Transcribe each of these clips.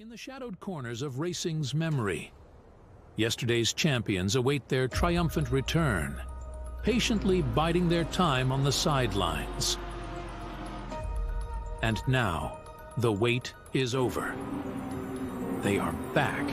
In the shadowed corners of racing's memory, yesterday's champions await their triumphant return, patiently biding their time on the sidelines. And now, the wait is over. They are back.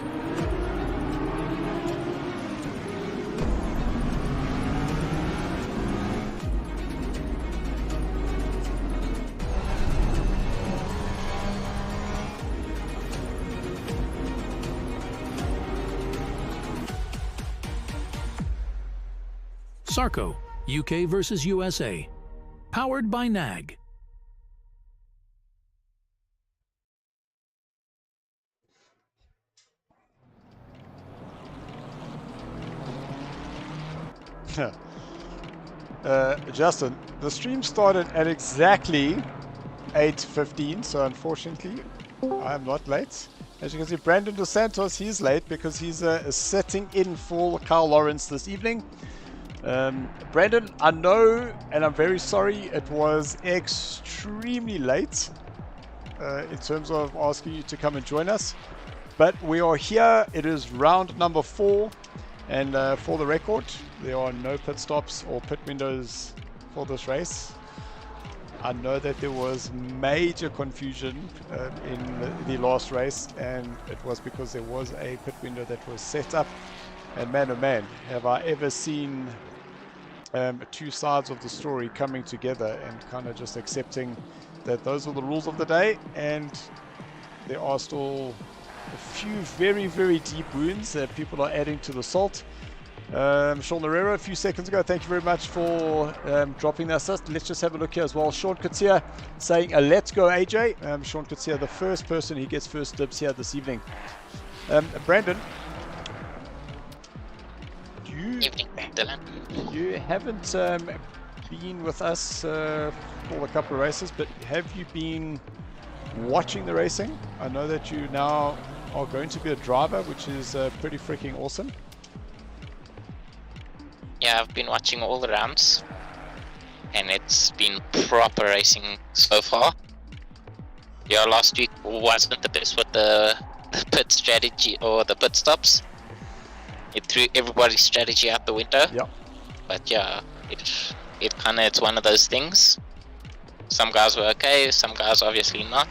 SARCO, UK versus USA. Powered by NAG. Justin, the stream started at exactly 8:15, so unfortunately I am not late. As you can see, Brandon Dos Santos, he's late because he's sitting in for Carl Lawrence this evening. Brandon, I know, and I'm very sorry, it was extremely late in terms of asking you to come and join us, but we are here. It is round number 4, and for the record, there are no pit stops or pit windows for this race. I know that there was major confusion in the last race, and it was because there was a pit window that was set up, and man oh man, have I ever seen two sides of the story coming together and kind of just accepting that those are the rules of the day, and there are still a few very, very deep wounds that people are adding to the salt. Sean Herrera, a few seconds ago, thank you very much for dropping the assist. Let's just have a look here as well. Sean Katia saying, let's go AJ. Sean Katia, the first person, he gets first dibs here this evening. Brandon, Evening, Dylan. You haven't been with us for a couple of races, but have you been watching the racing? I know that you now are going to be a driver, which is pretty freaking awesome. Yeah, I've been watching all the rounds, and it's been proper racing so far. Yeah, last week wasn't the best with the pit strategy or the pit stops. It threw everybody's strategy out the window. Yeah. But yeah, it's one of those things. Some guys were okay, some guys obviously not.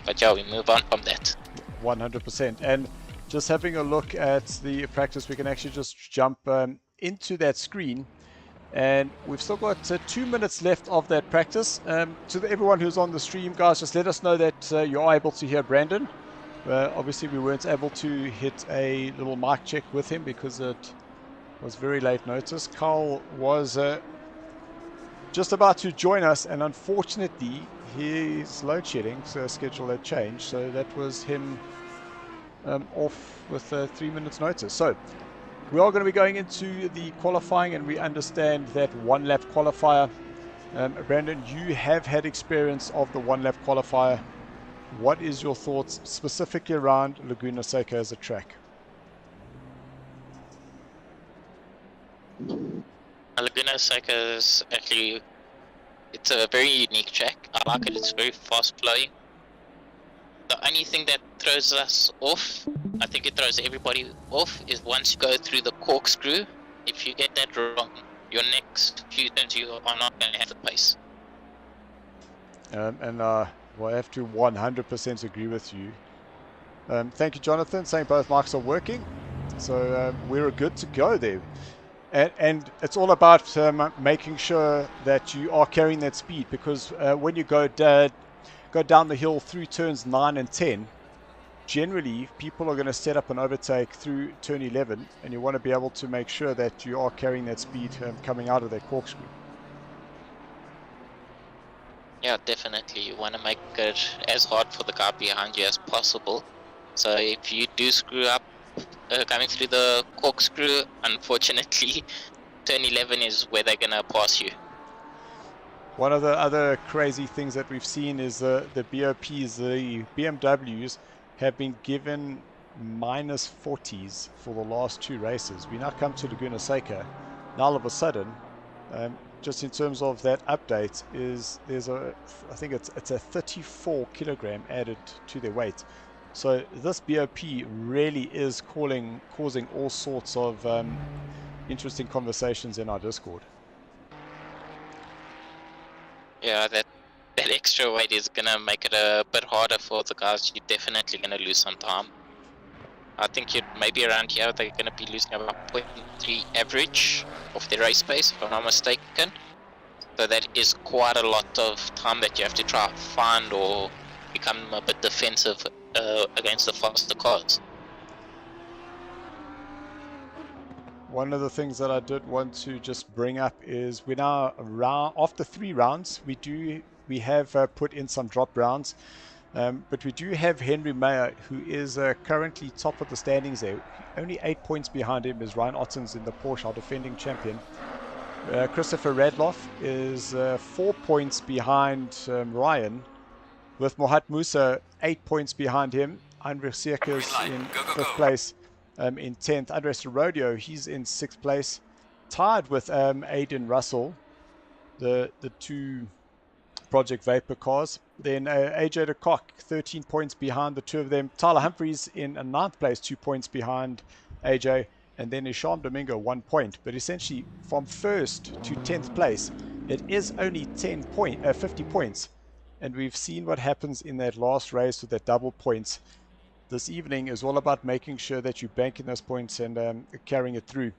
But yeah, we move on from that. 100%. And just having a look at the practice, we can actually just jump into that screen. And we've still got 2 minutes left of that practice. To everyone who's on the stream, guys, just let us know that you are able to hear Brandon. Obviously, we weren't able to hit a little mic check with him because it was very late notice. Carl was just about to join us, and unfortunately, his load shedding schedule had changed. So that was him off with 3 minutes notice. So we are going to be going into the qualifying, and we understand that one-lap qualifier. Brandon, you have had experience of the one-lap qualifier. What is your thoughts specifically around Laguna Seca as a track? Laguna Seca is actually, it's a very unique track. I like it. It's very fast flowing. The only thing that throws us off, I think it throws everybody off, is once you go through the corkscrew. If you get that wrong, your next few turns you are not going to have the pace. Well, I have to 100% agree with you. Thank you, Jonathan, saying both mics are working. So we're good to go there. And it's all about making sure that you are carrying that speed, because when you go down the hill through turns 9 and 10, generally people are going to set up an overtake through turn 11, and you want to be able to make sure that you are carrying that speed coming out of that corkscrew. Yeah, definitely. You want to make it as hard for the guy behind you as possible. So if you do screw up coming through the corkscrew, unfortunately, turn 11 is where they're going to pass you. One of the other crazy things that we've seen is the BOPs, the BMWs, have been given -40s for the last 2 races. We now come to Laguna Seca. Now all of a sudden, just in terms of that update, I think it's a 34 kilogram added to their weight. So this BOP really is causing all sorts of interesting conversations in our Discord. Yeah, that extra weight is gonna make it a bit harder for the guys. You're definitely gonna lose some time. I think maybe around here they're gonna be losing about 0.3 average of their race pace, if I'm not mistaken. So that is quite a lot of time that you have to try to find or become a bit defensive against the faster cars. One of the things that I did want to just bring up is we're now after 3 rounds. We have put in some drop rounds, but we do have Henry Mayer, who is currently top of the standings there. Only 8 points behind him is Ryan Ottens in the Porsche, our defending champion. Christopher Radloff is 4 points behind Ryan, with Mohat Musa 8 points behind him. Andres Seca is in 5th place. In 10th, Andres Rodeo, he's in 6th place, tied with Aiden Russell, the 2 Project Vapor cars. Then AJ de Kock, 13 points behind the 2 of them. Tyler Humphreys in 9th place, 2 points behind AJ. And then Isham Domingo, 1 point. But essentially, from 1st to 10th place, it is only 50 points. And we've seen what happens in that last race with that double points. This evening is all about making sure that you bank in those points and carrying it through.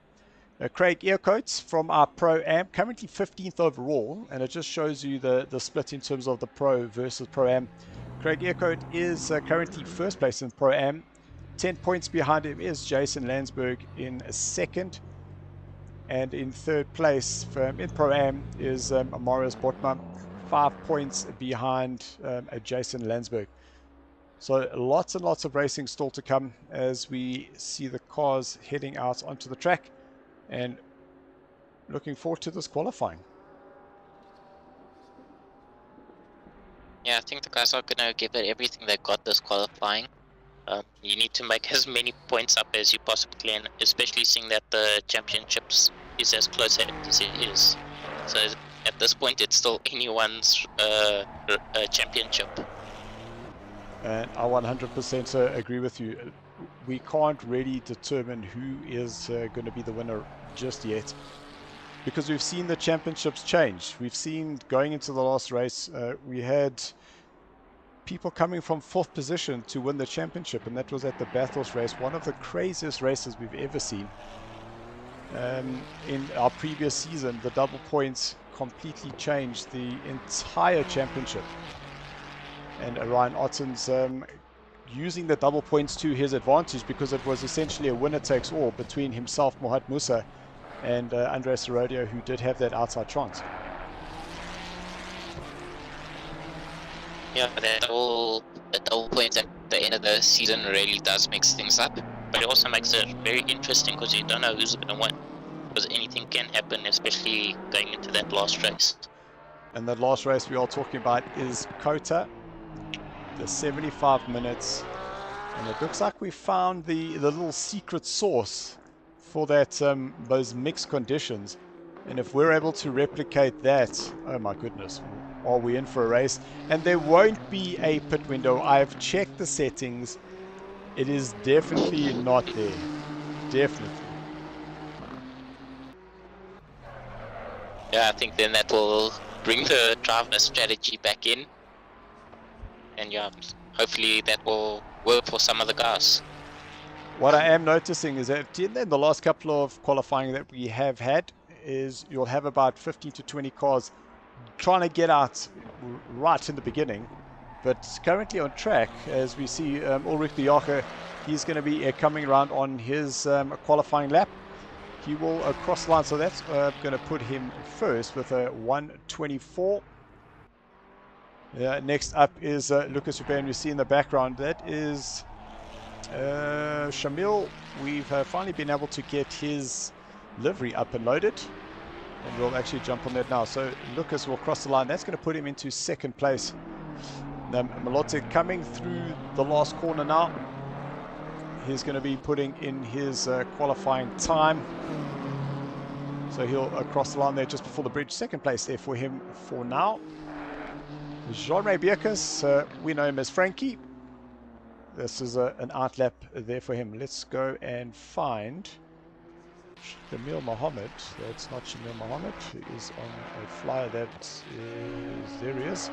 Craig Earcoats from our Pro-Am, currently 15th overall, and it just shows you the split in terms of the Pro versus Pro-Am. Craig Earcoat is currently 1st place in Pro-Am. 10 points behind him is Jason Landsberg in 2nd. And in 3rd place in Pro-Am is Marius Botman, 5 points behind Jason Landsberg. So lots and lots of racing still to come as we see the cars heading out onto the track, and looking forward to this qualifying. Yeah, I think the guys are going to give it everything they've got this qualifying. You need to make as many points up as you possibly can, especially seeing that the championships is as close as it is. So at this point, it's still anyone's championship. And I 100% agree with you. We can't really determine who is going to be the winner just yet, because we've seen the championships change. We've seen going into the last race, we had people coming from 4th position to win the championship, and that was at the Bathurst race, one of the craziest races we've ever seen. In our previous season, the double points completely changed the entire championship. And Ryan Ottens using the double points to his advantage, because it was essentially a winner takes all between himself, Mohat Musa, and Andres Rodeo, who did have that outside chance. Yeah, the double points at the end of the season really does mix things up, but it also makes it very interesting because you don't know who's going to win, because anything can happen, especially going into that last race. And the last race we are talking about is Kota, the 75 minutes, and it looks like we found the little secret sauce for that those mixed conditions. And if we're able to replicate that, oh my goodness, are we in for a race? And there won't be a pit window. I've checked the settings. It is definitely not there. Definitely. Yeah, I think then that will bring the driver strategy back in. And yeah, hopefully that will work for some of the guys. What I am noticing is that in the last couple of qualifying that we have had, is you'll have about 15 to 20 cars trying to get out right in the beginning. But currently on track, as we see Ulrich de Jager, he's going to be coming around on his qualifying lap. He will cross the line, so that's going to put him first with a 1:24. Next up is Lucas Ruben, we see in the background. That is Shamil. We've finally been able to get his livery up and loaded, and we'll actually jump on that now. So Lucas will cross the line. That's going to put him into 2nd place. Malote coming through the last corner now. He's going to be putting in his qualifying time. So he'll cross the line there just before the bridge. 2nd place there for him for now. Jean-Ray Bierkes, we know him as Frankie. this is an out lap there for him. Let's go and find Shamil Mohammed. That's not Shamil Mohammed. He is on a flyer that is... There he is.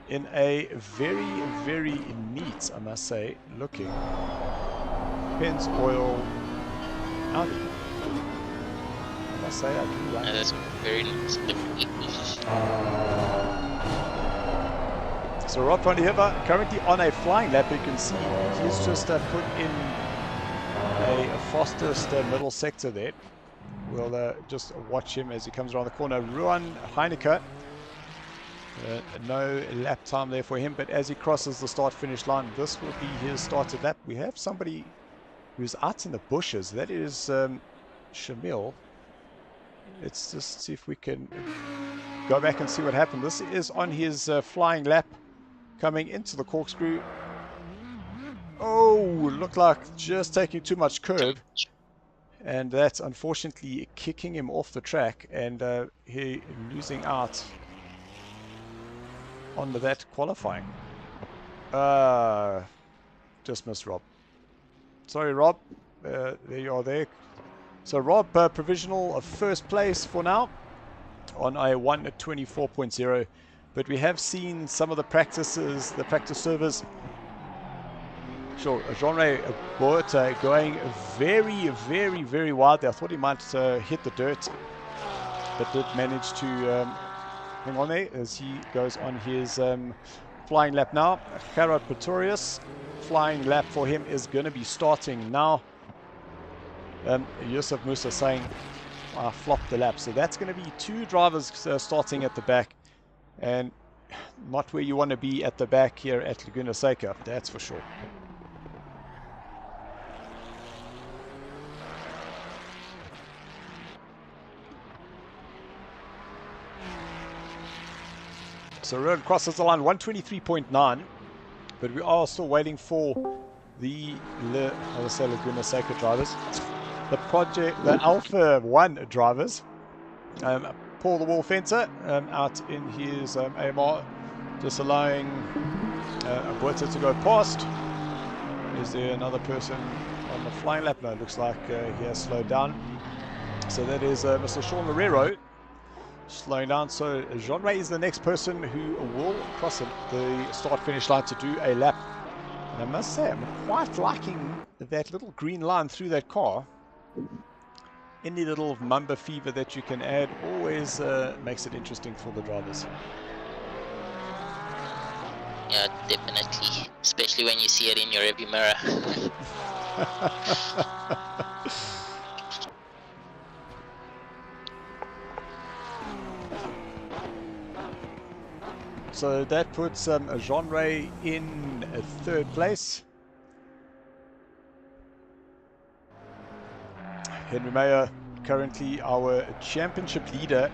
In a very, very neat, I must say, looking Penn's Oil Audi. I must say, I do like That's very nice. So Rob van der Heever currently on a flying lap. You can see he's just put in a fastest middle sector there. We'll just watch him as he comes around the corner. Ruan Heineke. No lap time there for him, but as he crosses the start-finish line, this will be his started lap. We have somebody who's out in the bushes. That is Shamil. Let's just see if we can go back and see what happened. This is on his flying lap coming into the corkscrew. Oh, looked like just taking too much curb, and that's unfortunately kicking him off the track, and he losing out on that qualifying. Just missed Rob. Sorry, Rob. There you are there. So Rob, provisional of first place for now on a 1:24.0. But we have seen some of the practices, the practice servers. Sure, Jean-Ray Boerta going very, very, very wide there. I thought he might hit the dirt, but did manage to hang on there as he goes on his flying lap now. Gerard Pretorius, flying lap for him is going to be starting now. Yusuf Musa saying, I flopped the lap. So that's going to be two drivers starting at the back. And not where you want to be at the back here at Laguna Seca, that's for sure. So road crosses the line 123.9, but we are still waiting for the Laguna Seca drivers, the Alpha 1 drivers. Paul the Wall Fencer out in his AMR, just allowing Boerta to go past. Is there another person on the flying lap? No, it looks like he has slowed down. So that is Mr. Sean Lorero slowing down. So Jean-Ray is the next person who will cross the start-finish line to do a lap. And I must say, I'm quite liking that little green line through that car. Any little Mamba fever that you can add always makes it interesting for the drivers. Yeah, definitely. Especially when you see it in your rearview mirror. So that puts Jean-Ray in third place. Henry Meyer, currently our championship leader,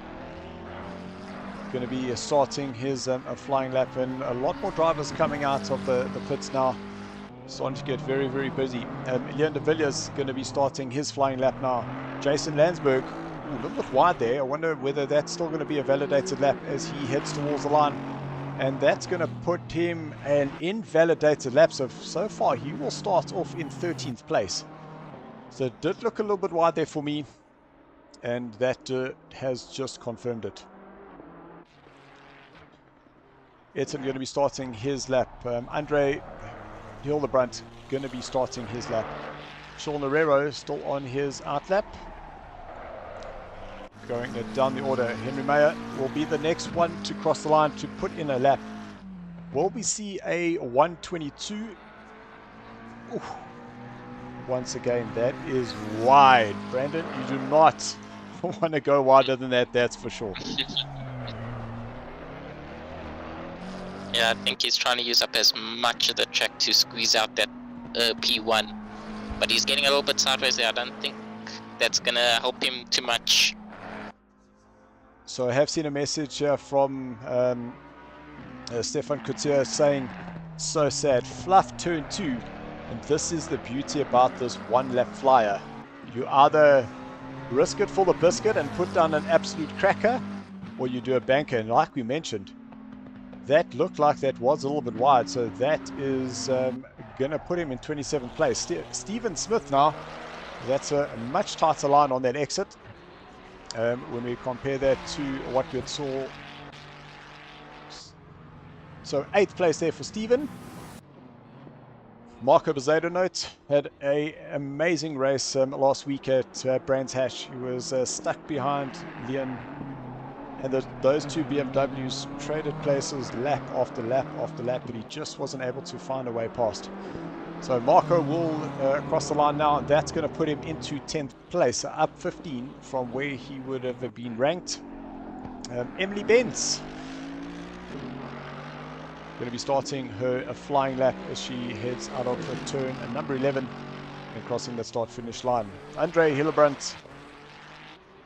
going to be starting his flying lap, and a lot more drivers coming out of the pits now. Starting to get very, very busy. Leon de Villiers going to be starting his flying lap now. Jason Landsberg, a little bit wide there. I wonder whether that's still going to be a validated lap as he heads towards the line. And that's going to put him an invalidated lap. So far, he will start off in 13th place. So it did look a little bit wide there for me. And that has just confirmed it. Edson going to be starting his lap. Andre Hildebrandt going to be starting his lap. Sean Herrero still on his out lap. Going down the order. Henry Meyer will be the next one to cross the line to put in a lap. Will we see a 122? Ooh. Once again, that is wide. Brandon, you do not want to go wider than that, that's for sure. Yeah, I think he's trying to use up as much of the track to squeeze out that P1. But he's getting a little bit sideways there. I don't think that's going to help him too much. So I have seen a message from Stefan Couture saying, so sad, fluff turn 2. And this is the beauty about this one lap flyer. You either risk it for the biscuit and put down an absolute cracker, or you do a banker. And like we mentioned, that looked like that was a little bit wide, so that is going to put him in 27th place. Stephen Smith now, that's a much tighter line on that exit when we compare that to what we saw. So 8th place there for Stephen. Marco Bezzato note had an amazing race last week at Brands Hatch. He was stuck behind Leon, and those two BMWs traded places lap after lap after lap, but he just wasn't able to find a way past. So Marco will cross the line now, and that's going to put him into 10th place, up 15 from where he would have been ranked. Emily Benz going to be starting her flying lap as she heads out of turn number 11 and crossing the start-finish line. Andre Hildebrandt.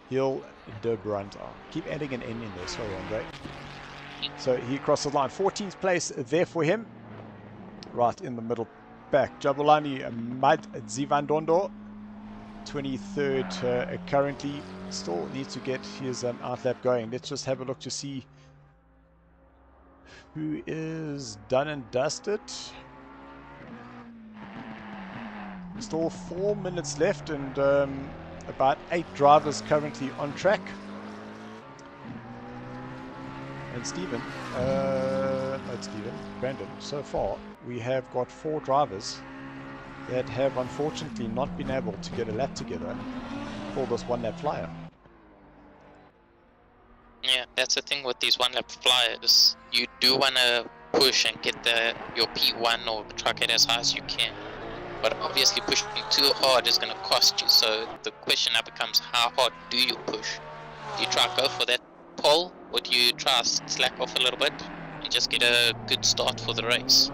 Hildebrandt. Oh, keep adding an N in there. Sorry, Andre. So he crosses the line. 14th place there for him. Right in the middle back. Jabulani Madzivandondo. 23rd currently. Still needs to get his outlap going. Let's just have a look to see who is done and dusted. Still 4 minutes left and about 8 drivers currently on track. And Brandon, so far we have got 4 drivers that have unfortunately not been able to get a lap together for this one-lap flyer. Yeah, that's the thing with these one-lap flyers. You do want to push and get your P1 or try to get as high as you can. But obviously pushing too hard is going to cost you. So the question now becomes, how hard do you push? Do you try to go for that pole, or do you try to slack off a little bit and just get a good start for the race?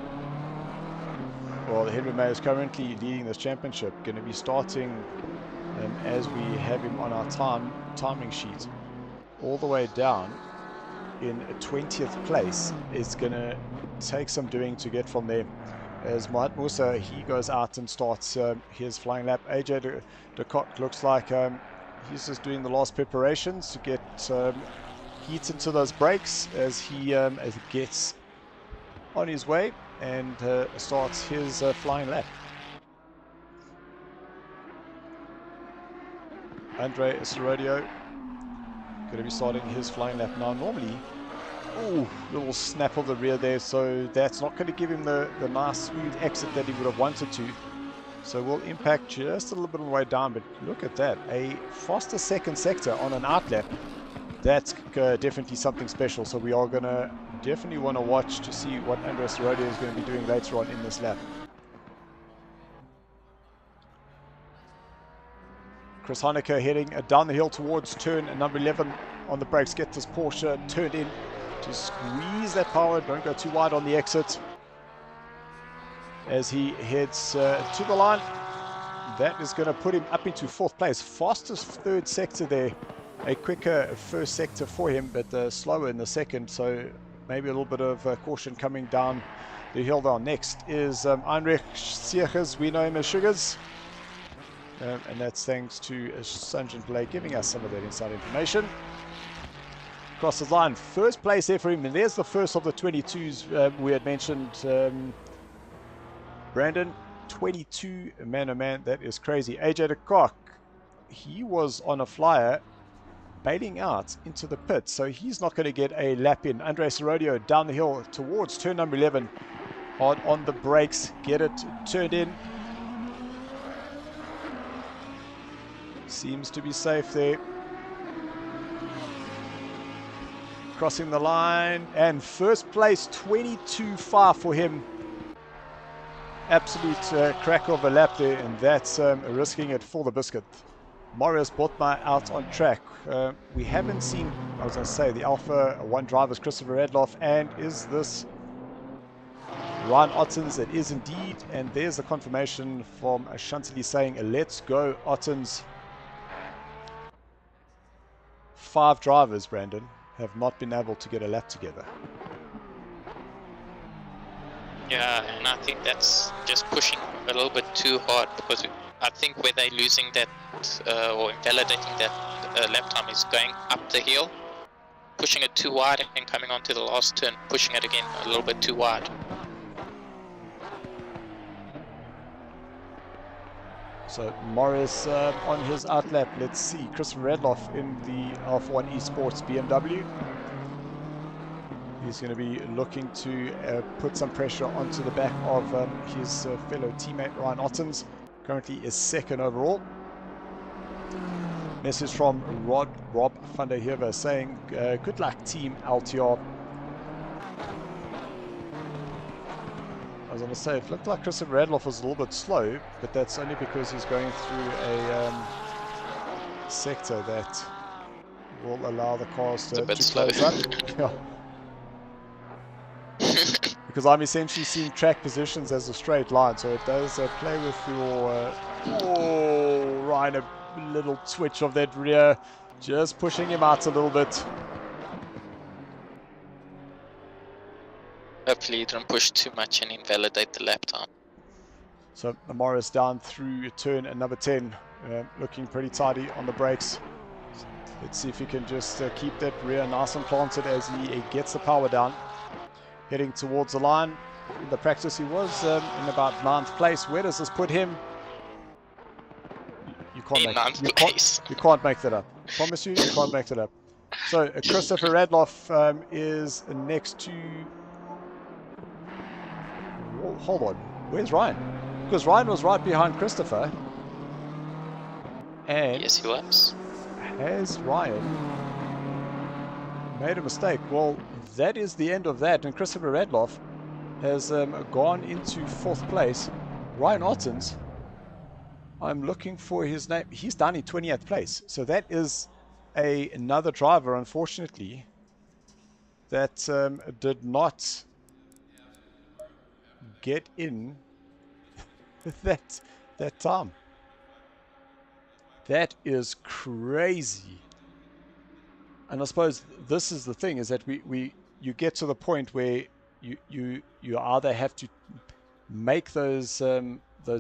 Well, Henry May is currently leading this championship. Going to be starting as we have him on our timing sheet. All the way down in 20th place. Is going to take some doing to get from there. As Mohamed Musa, he goes out and starts his flying lap. AJ de Kock looks like he's just doing the last preparations to get heat into those brakes as he gets on his way and starts his flying lap. Andre Serodio going to be starting his flying lap now. Normally, little snap of the rear there, so that's not going to give him the nice smooth exit that he would have wanted to. So we'll impact just a little bit on the way down, but look at that. A faster second sector on an outlap. That's definitely something special, so we are going to definitely want to watch to see what Andres Serodio is going to be doing later on in this lap. Chris Honecker heading down the hill towards turn number 11 on the brakes. Get this Porsche turned in to squeeze that power. Don't go too wide on the exit as he heads to the line. That is going to put him up into 4th place. Fastest third sector there. A quicker first sector for him, but slower in the second. So maybe a little bit of caution coming down the hill down. Next is Heinrich Sierges. We know him as Sugars. And that's thanks to Sanjin Pillay giving us some of that inside information. Across the line, first place there for him, and there's the first of the 22s we had mentioned. Brandon, 22 man oh man, that is crazy. AJ de Kock, he was on a flyer bailing out into the pit, so he's not going to get a lap in. Andre Serodio down the hill towards turn number 11, hard on the brakes, get it turned in. Seems to be safe there. Crossing the line, and first place, 22.5 for him. Absolute crack of a lap there, and that's risking it for the biscuit. Marius Botma out on track. We haven't seen, I was going to say, the Alpha 1 drivers, Christopher Radloff, and is this Ryan Ottens? It is indeed, and there's the confirmation from Chantilly saying, let's go Ottens. 5 drivers, Brandon, have not been able to get a lap together. Yeah, and I think that's just pushing a little bit too hard, because I think where they're losing that or invalidating that lap time is going up the hill. pushing it too wide and coming onto the last turn, pushing it again a little bit too wide. So Morris on his outlap. Let's see. Christopher Radloff in the F1 Esports BMW. He's going to be looking to put some pressure onto the back of his fellow teammate Ryan Ottens. Currently is second overall. Message from Rob van der Heever saying, good luck team LTR. I was going to say, it looked like Christopher Radloff was a little bit slow, but that's only because he's going through a sector that will allow the cars to close up. Yeah. Because I'm essentially seeing track positions as a straight line, so it does play with your... oh, Ryan, a little twitch of that rear, just pushing him out a little bit. Hopefully you don't push too much and invalidate the lap time. So Morris down through turn number 10, looking pretty tidy on the brakes. Let's see if he can just keep that rear nice and planted as he gets the power down. Heading towards the line. In the practice he was in about 9th place. Where does this put him? You can't make that up. I promise you, you can't make that up. So Christopher Radloff is next to... Whoa, hold on. Where's Ryan? Because Ryan was right behind Christopher. And yes, he was. Has Ryan made a mistake? Well, that is the end of that. And Christopher Radloff has gone into 4th place. Ryan Ottens, I'm looking for his name. He's down in 20th place. So that is another driver, unfortunately, that did not get in that time. That is crazy. And I suppose this is the thing, is that you get to the point where you either have to make those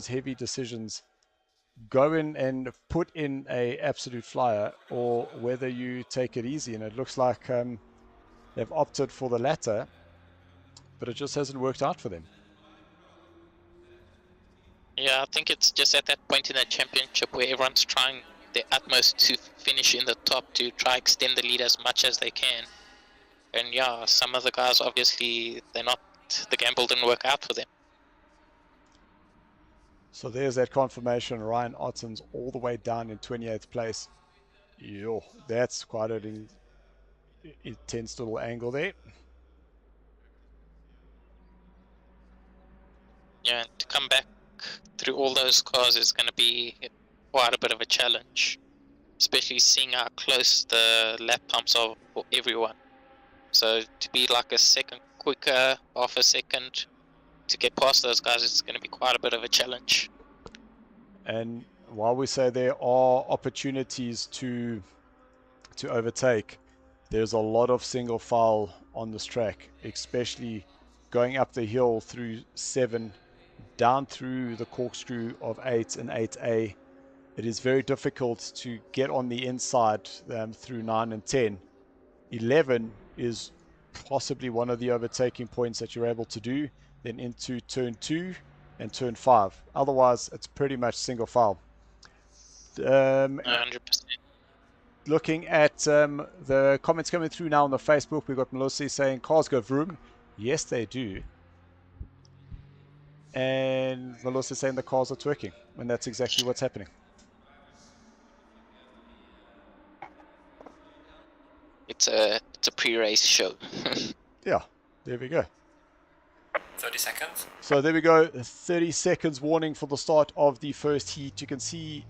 heavy decisions, go in and put in a absolute flyer, or whether you take it easy. And it looks like they've opted for the latter, but it just hasn't worked out for them. Yeah, I think it's just at that point in the championship where everyone's trying their utmost to finish in the top to try extend the lead as much as they can. And yeah, some of the guys, obviously, the gamble didn't work out for them. So there's that confirmation. Ryan Ottens all the way down in 28th place. Yo, that's quite an intense little angle there. Yeah, to come back through all those cars is going to be quite a bit of a challenge, especially seeing how close the lap times are for everyone. So to be like a second quicker, half a second to get past those guys, it's going to be quite a bit of a challenge. And while we say there are opportunities to overtake, there's a lot of single file on this track, especially going up the hill through 7, down through the corkscrew of 8 and 8A. It is very difficult to get on the inside through 9 and 10. 11 is possibly one of the overtaking points that you're able to do, then into turn 2 and turn 5. Otherwise, it's pretty much single file. 100%. Looking at the comments coming through now on the Facebook, we've got Melissa saying cars go vroom. Yes, they do. And Melissa saying the cars are twerking, and that's exactly what's happening. It's a pre-race show. Yeah, there we go. 30 seconds. So there we go. 30 seconds warning for the start of the first heat. You can see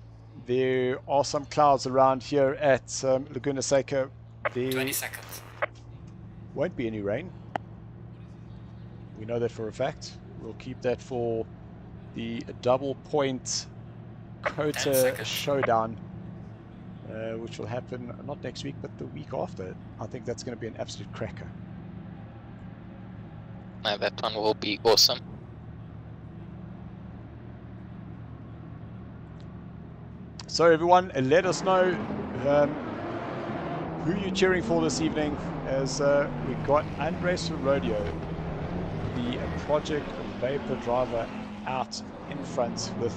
there are some clouds around here at Laguna Seca. There 20 seconds. won't be any rain. We know that for a fact. We'll keep that for the double point Kota showdown, which will happen not next week, but the week after. I think that's going to be an absolute cracker. Now that one will be awesome. So everyone, let us know who you're cheering for this evening, as we got Unrace Rodeo, the Project Vapor driver, out in front with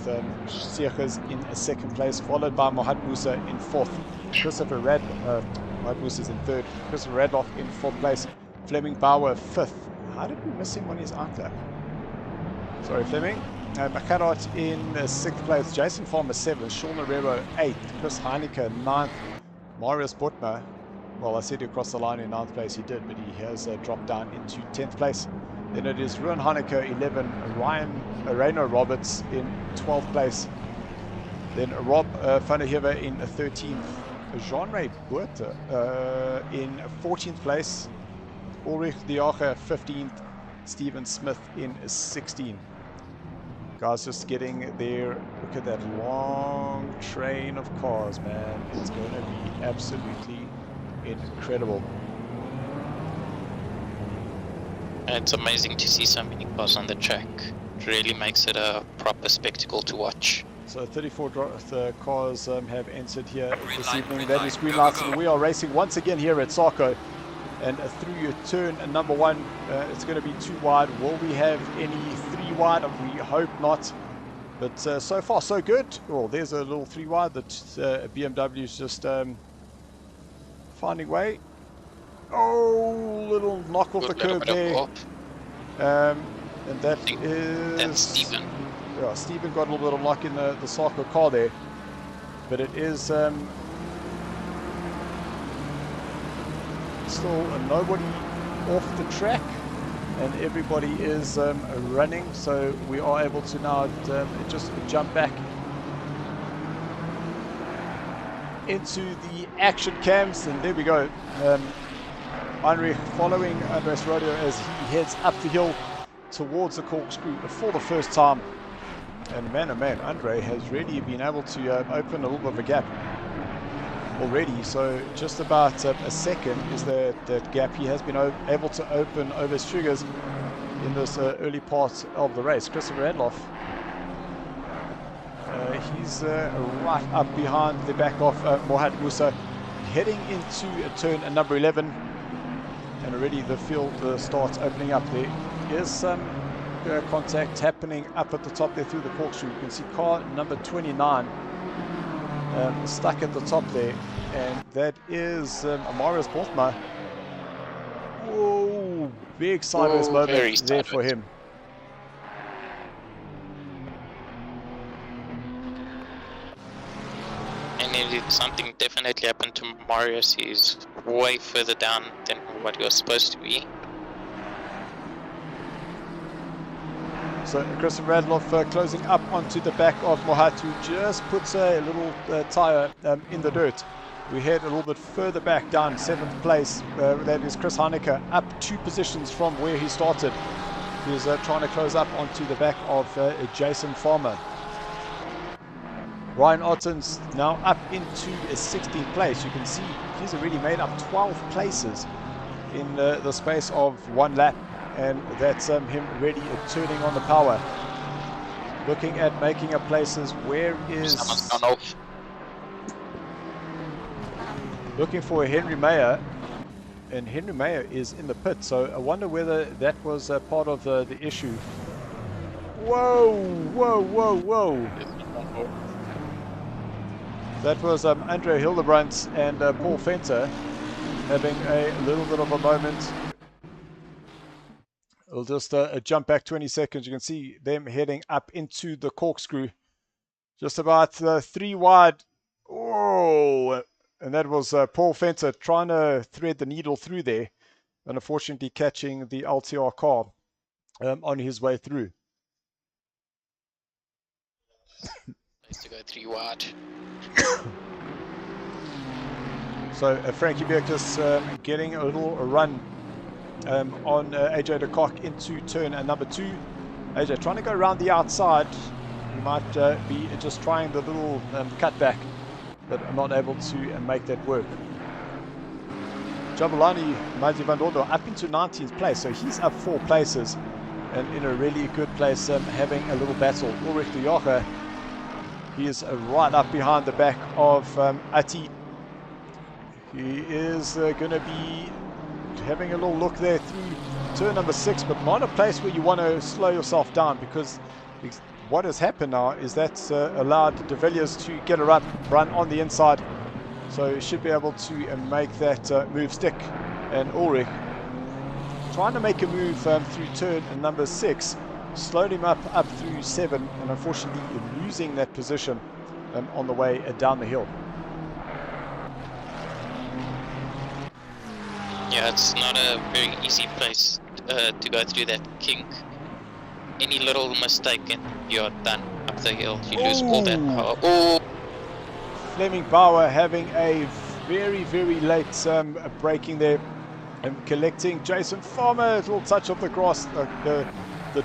Seca's in second place, followed by Mohat Musa in fourth. Mohat Musa's in third. Christopher Radloff in fourth place. Fleming Bauer fifth. How did we miss him on his outlap? Sorry, Fleming. Makarot in sixth place. Jason Farmer seventh. Sean Herrero eighth. Chris Heineke ninth. Marius Butner, well, I said he crossed the line in 9th place, he did, but he has dropped down into 10th place. Then it is Ruan Heineke 11, Reno Roberts in 12th place. Then Rob van der Heever in 13th, Jean-Ray Boerte in 14th place, Ulrich de Jager 15th, Steven Smith in 16th. Guys, just getting there. Look at that long train of cars, man. It's going to be absolutely incredible. It's amazing to see so many cars on the track. It really makes it a proper spectacle to watch. So 34 cars have entered here this evening. That is green lights, and we are racing once again here at SARCO. And through your turn number one, it's going to be 2 wide. Will we have any 3 wide? We hope not. But so far, so good. Oh, there's a little 3 wide that BMW is just finding way. Oh, little knock off the curb there. And that is... That's Stephen. Yeah, Stephen got a little bit of luck in the SARCO car there. But it is... still nobody off the track, and everybody is running, so we are able to now just jump back into the action cams, and there we go. Heinrich following Andres Rodeo as he heads up the hill towards the corkscrew for the first time, and man oh man, Andre has really been able to open a little bit of a gap already. So just about a second is that gap he has been able to open over his triggers in this early part of the race. Christopher Radloff, he's right up behind the back of Mohat Musa, heading into turn number 11, and already the field starts opening up. There is some contact happening up at the top there through the corkscrew. You can see car number 29 stuck at the top there, and that is Marius Botma. Whoa, big sideways moment there for him. And something definitely happened to Marius. He's way further down than what he was supposed to be. So Christopher Radloff closing up onto the back of Mohat, who just puts a little tyre in the dirt. We head a little bit further back down, 7th place. That is Chris Heineke, up 2 positions from where he started. He's trying to close up onto the back of Jason Farmer. Ryan Otten's now up into 16th place. You can see he's already made up 12 places in the space of 1 lap. And that's him really turning on the power. Looking at making up places. Where is... Someone's gone off. Looking for Henry Mayer. And Henry Mayer is in the pit. So I wonder whether that was part of the issue. Whoa, whoa, whoa, whoa. That was Andre Hildebrandt and Paul Fenter having a little bit of a moment. We'll just jump back 20 seconds. You can see them heading up into the corkscrew. Just about 3 wide. Oh, and that was Paul Fenter trying to thread the needle through there. And unfortunately catching the LTR car on his way through. Nice to go 3 wide. So Frankie Berkus getting a little run on AJ de Kock into turn number 2. AJ trying to go around the outside. He might be just trying the little cutback, but I'm not able to make that work. Jabulani Mazi van Dordo up into 19th place, so he's up 4 places and in a really good place, having a little battle. Ulrich de Jager, he is right up behind the back of Ati. He is going to be having a little look there through turn number 6, but not a place where you want to slow yourself down, because what has happened now is that's allowed De Villiers to get a run on the inside. So he should be able to make that move stick. And Ulrich trying to make a move through turn number 6, slowed him up through 7, and unfortunately losing that position on the way down the hill. Yeah, it's not a very easy place to go through that kink. Any little mistake and you're done up the hill. You lose all that power. Oh! Fleming Bauer having a very, very late braking there and collecting. Jason Farmer, a little touch of the grass, the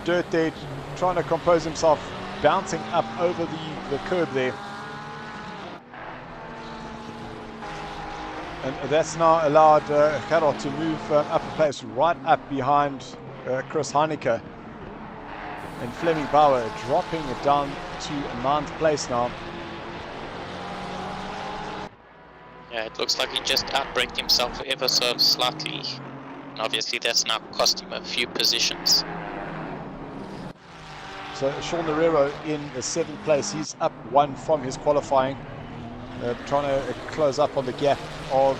dirt there, trying to compose himself, bouncing up over the curb there. And that's now allowed Gerard to move up a place right up behind Chris Heineke. And Fleming Bauer dropping it down to 9th place now. Yeah, it looks like he just outbraked himself ever so slightly. And obviously that's now cost him a few positions. So Sean Herrero in the 7th place. He's up 1 from his qualifying. Trying to close up on the gap of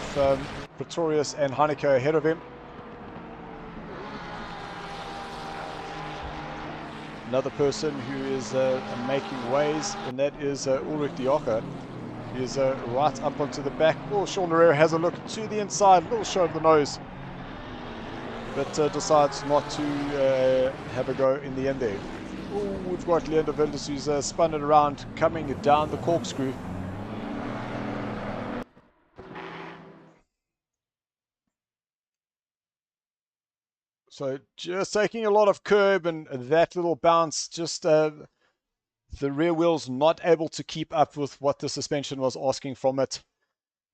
Pretorius and Heineke ahead of him. Another person who is making waves, and that is Ulrich Diocha. He is right up onto the back. Oh, Sean Herrera has a look to the inside, little show of the nose, but decides not to have a go in the end there. Oh, we've got Leander Wilders who's spun it around, coming down the corkscrew. So just taking a lot of curb, and that little bounce, just the rear wheel's not able to keep up with what the suspension was asking from it.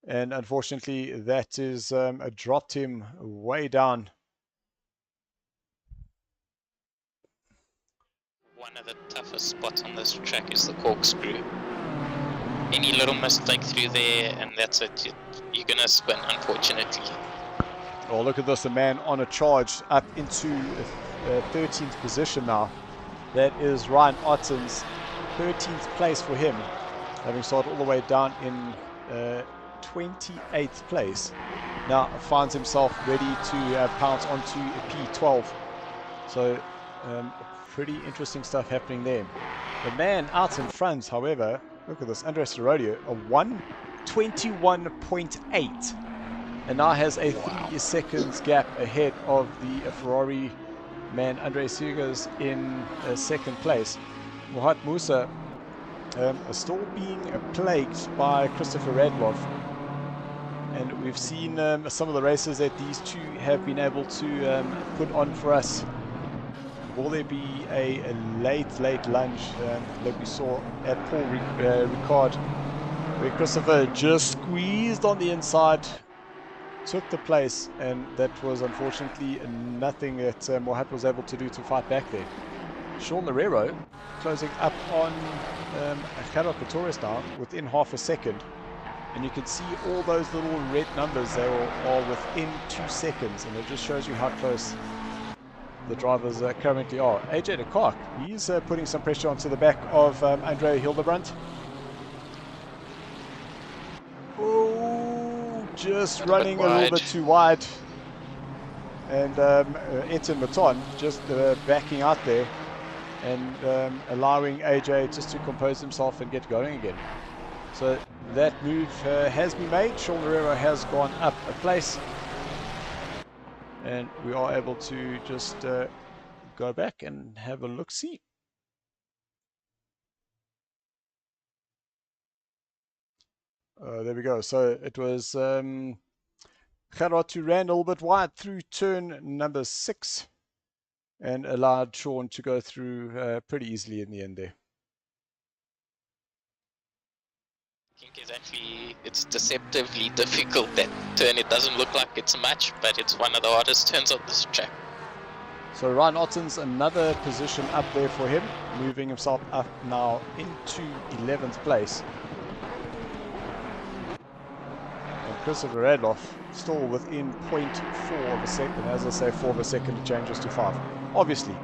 And unfortunately, that is dropped him way down. One of the toughest spots on this track is the corkscrew. Any little mistake through there and that's it. You're going to spin, unfortunately. Oh, look at this, a man on a charge up into 13th position now. That is Ryan Otten's 13th place for him, having started all the way down in 28th place. Now finds himself ready to pounce onto P12. So pretty interesting stuff happening there. The man out in front, however, look at this, Andres Rodio, a 1:21.8. And now has a 3 seconds gap ahead of the Ferrari man Andre Segers in 2nd place. Muhat Musa still being plagued by Christopher Radloff. And we've seen some of the races that these two have been able to put on for us. Will there be a late lunge like we saw at Paul Ricard, where Christopher just squeezed on the inside, took the place, and that was unfortunately nothing that Mohat was able to do to fight back there. Sean Herrero closing up on Gerard Pretorius now within half a second, and you can see all those little red numbers, they are within 2 seconds, and it just shows you how close the drivers currently are. AJ de Klerk, he's putting some pressure onto the back of Andre Hildebrandt. Just running a little bit too wide, and Etienne Maton just backing out there and allowing AJ just to compose himself and get going again. So that move has been made. Sean Herrero has gone up a place, and we are able to just go back and have a look-see. There we go. So it was Gerard who ran a little bit wide through turn number 6 and allowed Sean to go through pretty easily in the end there. I think it's deceptively difficult, that turn. It doesn't look like it's much, but it's one of the hardest turns on this track. So Ryan Otten's another position up there for him, moving himself up now into 11th place. Christopher Radloff still within 0.4 of a second. As I say, 4 of a second, it changes to 5. Obviously.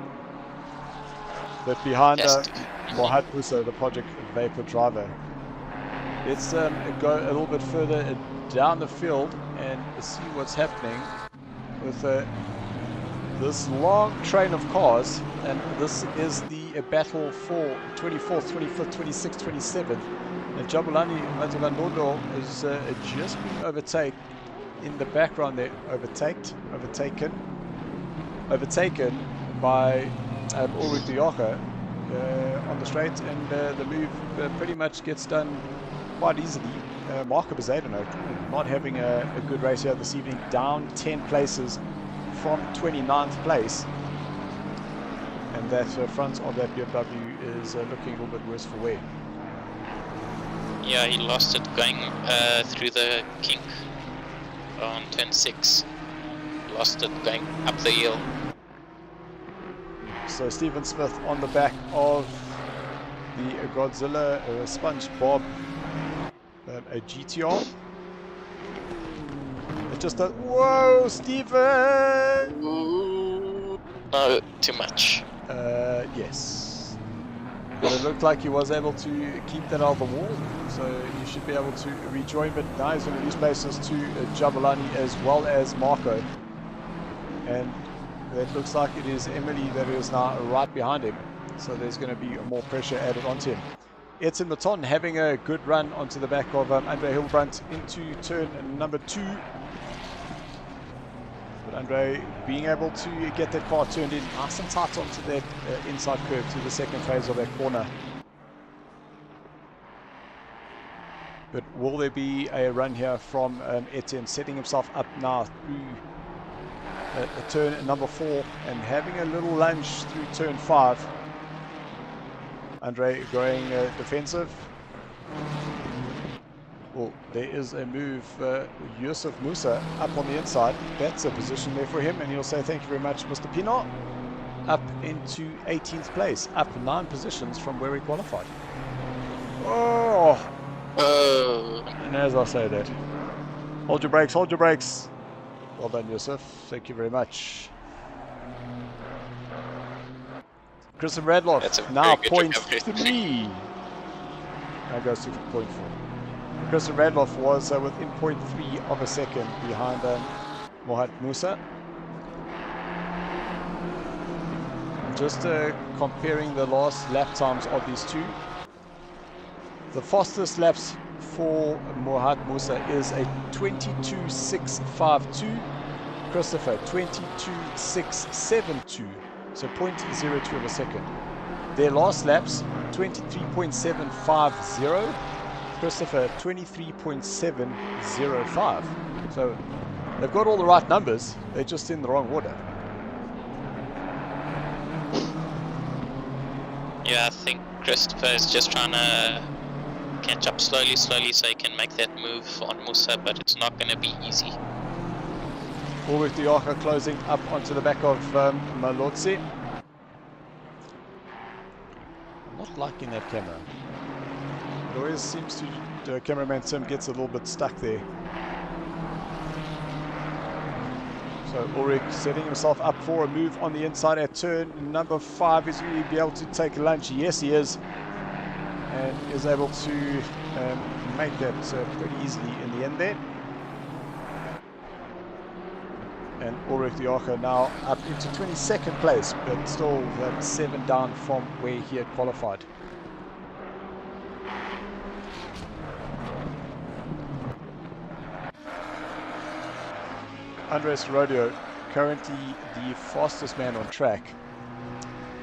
But behind Mohat Musa, the Project Vapor driver. Let's go a little bit further down the field and see what's happening with this long train of cars. And this is the battle for 24th, 25th, 26th, 27th. And Jabulani Matulandodo has just been overtaken in the background there. Overtaken by Ulrich de Joche on the straight, and the move pretty much gets done quite easily. Marco Bezuidenhout not having a good race here this evening, down 10 places from 29th place, and that front of that BMW is looking a little bit worse for wear. Yeah, he lost it going through the kink on turn 6. Lost it going up the hill. So Stephen Smith on the back of the Godzilla SpongeBob a GTR. It just does. Whoa, Stephen! Ooh, no, too much. Yes. But it looked like he was able to keep that out of the wall, so he should be able to rejoin. But now he's going to lose places to Jabulani as well as Marco. And it looks like it is Emily that is now right behind him. So there's going to be more pressure added onto him. Edson Maton having a good run onto the back of Andre Hilbrandt into turn number 2. But Andre being able to get that car turned in nice and tight onto that inside curve to the second phase of that corner. But will there be a run here from Etienne, setting himself up now through turn number 4 and having a little lunge through turn 5. Andre going defensive. Well, there is a move, Yusuf Musa up on the inside. That's a position there for him, and he'll say thank you very much, Mr. Pino. Up into 18th place, up 9 positions from where he qualified. Oh! And as I say that, hold your brakes, hold your brakes. Well done, Yusuf. Thank you very much. Christian Radloff now 0.3. Now goes to 0.4. Christian Radloff was within 0.3 of a second behind Mohat Musa. Just comparing the last lap times of these two. The fastest laps for Mohat Musa is a 22.652. Christopher 22.672. So 0.02 of a second. Their last laps 23.750. Christopher 23.705. So they've got all the right numbers, they're just in the wrong order. Yeah, I think Christopher is just trying to catch up slowly so he can make that move on Musa, but it's not going to be easy. Ulrich de Joche closing up onto the back of Malotse. I'm not liking that camera. It always seems to, the cameraman Tim gets a little bit stuck there. So Ulrich setting himself up for a move on the inside at turn number 5. Is he be able to take a lunge? Yes, he is. And is able to make that pretty easily in the end there. And Ulrich de Joche now up into 22nd place, but still 7 down from where he had qualified. Andres Rodeo, currently the fastest man on track,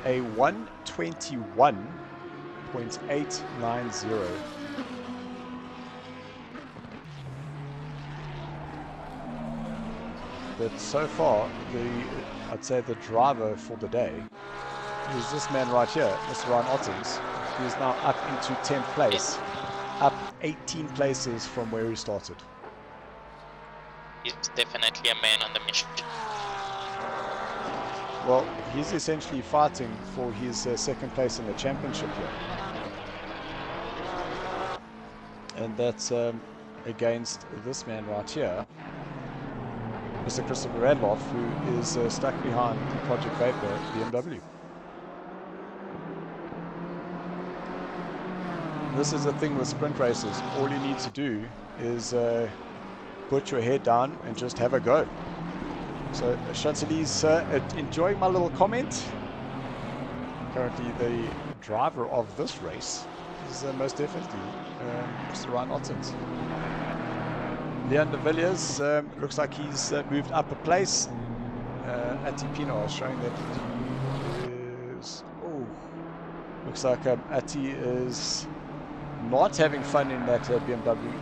a 1:21.890. But so far, I'd say the driver for the day is this man right here, Mr. Ryan Ottens. He is now up into 10th place, up 18 places from where he started. He's definitely a man on the mission. Well, he's essentially fighting for his second place in the championship here. And that's against this man right here, Mr. Christopher Radloff, who is stuck behind the Project Vapor BMW. This is the thing with sprint races. All you need to do is put your head down and just have a go. So Chantilly's enjoying my little comment. Currently the driver of this race is most definitely Mr. Ryan Ottens. Leon de Villiers looks like he's moved up a place. Ati Pino is showing that he is... Oh, looks like Ati is not having fun in that BMW.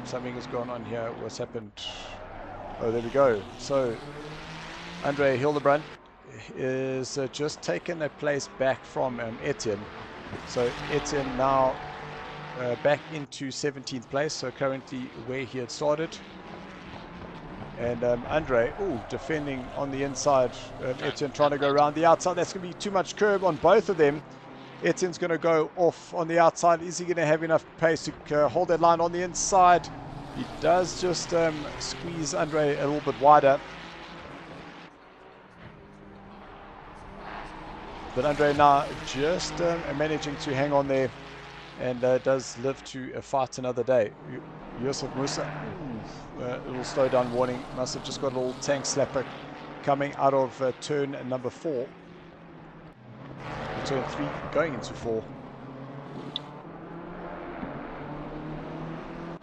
Something has gone on here. What's happened? Oh, there we go. So Andre Hildebrand is just taken a place back from Etienne. So Etienne now back into 17th place, so currently where he had started. And Andre, defending on the inside. Etienne trying to go around the outside. That's going to be too much curb on both of them. Etienne's going to go off on the outside. Is he going to have enough pace to hold that line on the inside? He does just squeeze Andre a little bit wider. But Andre now just managing to hang on there, and does live to fight another day. Yusuf Musa, a little slow down warning. Must have just got a little tank slapper coming out of turn number 4. Turn 3 going into 4.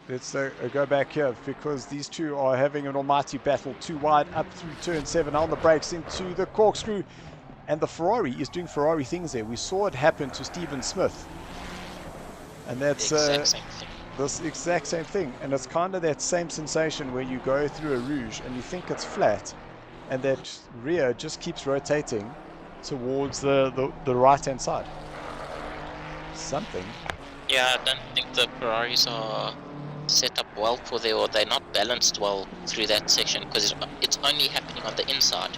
Let's go back here, because these two are having an almighty battle. Too wide up through turn 7 on the brakes into the corkscrew. And the Ferrari is doing Ferrari things there. We saw it happen to Stephen Smith. And that's this exact same thing. And it's kind of that same sensation where you go through a rouge and you think it's flat, and that rear just keeps rotating towards the right-hand side. Something. Yeah, I don't think the Ferraris are set up well for there, or they're not balanced well through that section, because it's only happening on the inside.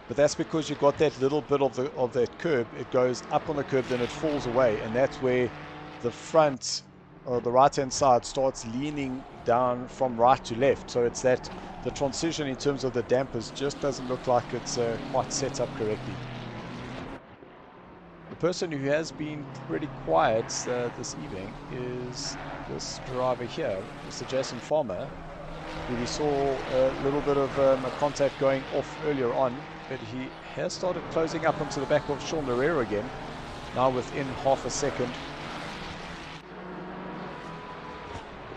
But that's because you've got that little bit of that curb. It goes up on the curb, then it falls away, and that's where the front or the right-hand side starts leaning down from right to left. So it's that the transition in terms of the dampers just doesn't look like it's quite set up correctly. The person who has been pretty quiet this evening is this driver here, Mr. Jason Farmer, who we saw a little bit of a contact going off earlier on, but he has started closing up onto the back of Sean Herrera again, now within half a second.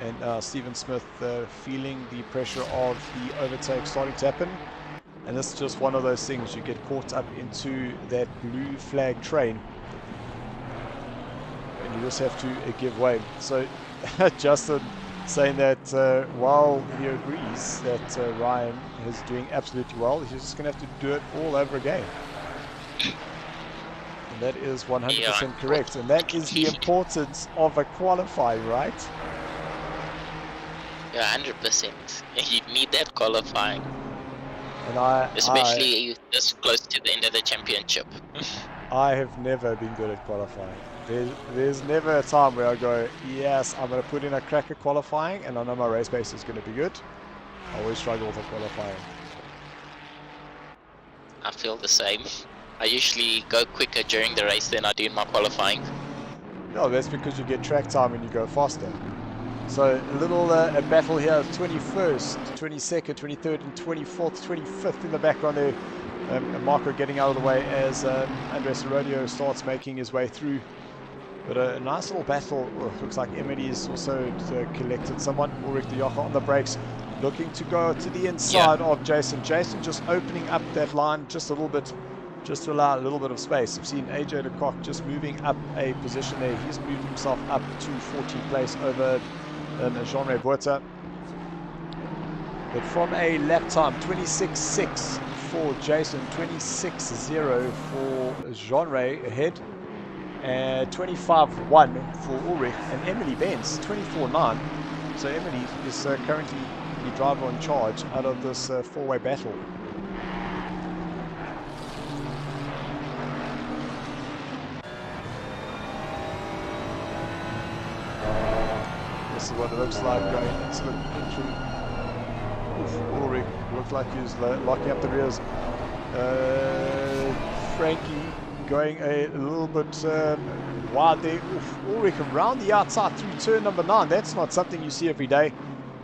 And Stephen Smith feeling the pressure of the overtake starting to happen. And this is just one of those things, you get caught up into that blue flag train and you just have to give way. So Justin saying that while he agrees that Ryan is doing absolutely well, he's just going to have to do it all over again. And that is 100% correct. And that is the importance of a qualifying, right? Yeah, 100%. You need that qualifying. And especially this close to the end of the championship. I have never been good at qualifying. There's never a time where I go, yes, I'm going to put in a crack at qualifying and I know my race pace is going to be good. I always struggle with qualifying. I feel the same. I usually go quicker during the race than I do in my qualifying. No, that's because you get track time and you go faster. So a little a battle here, 21st, 22nd, 23rd and 24th, 25th in the background there. Marco getting out of the way as Andres Rodeo starts making his way through. But a nice little battle. Looks like Emily's also collected someone. Ulrich de Joche on the brakes, looking to go to the inside of Jason. Jason just opening up that line just a little bit, just to allow a little bit of space. I've seen AJ Lecoq just moving up a position there. He's moved himself up to 14th place over Jean-Ray Boita. But from a lap time, 26.6 for Jason, 26.0 for Jean-Ray ahead, and 25.1 for Ulrich, and Emily Benz 24.9. So Emily is currently the driver in charge out of this four-way battle. This is what it looks like going into the entry. Ulrich looked like he was locking up the rears. Frankie going a little bit wide there. Ulrich around the outside through turn number 9. That's not something you see every day.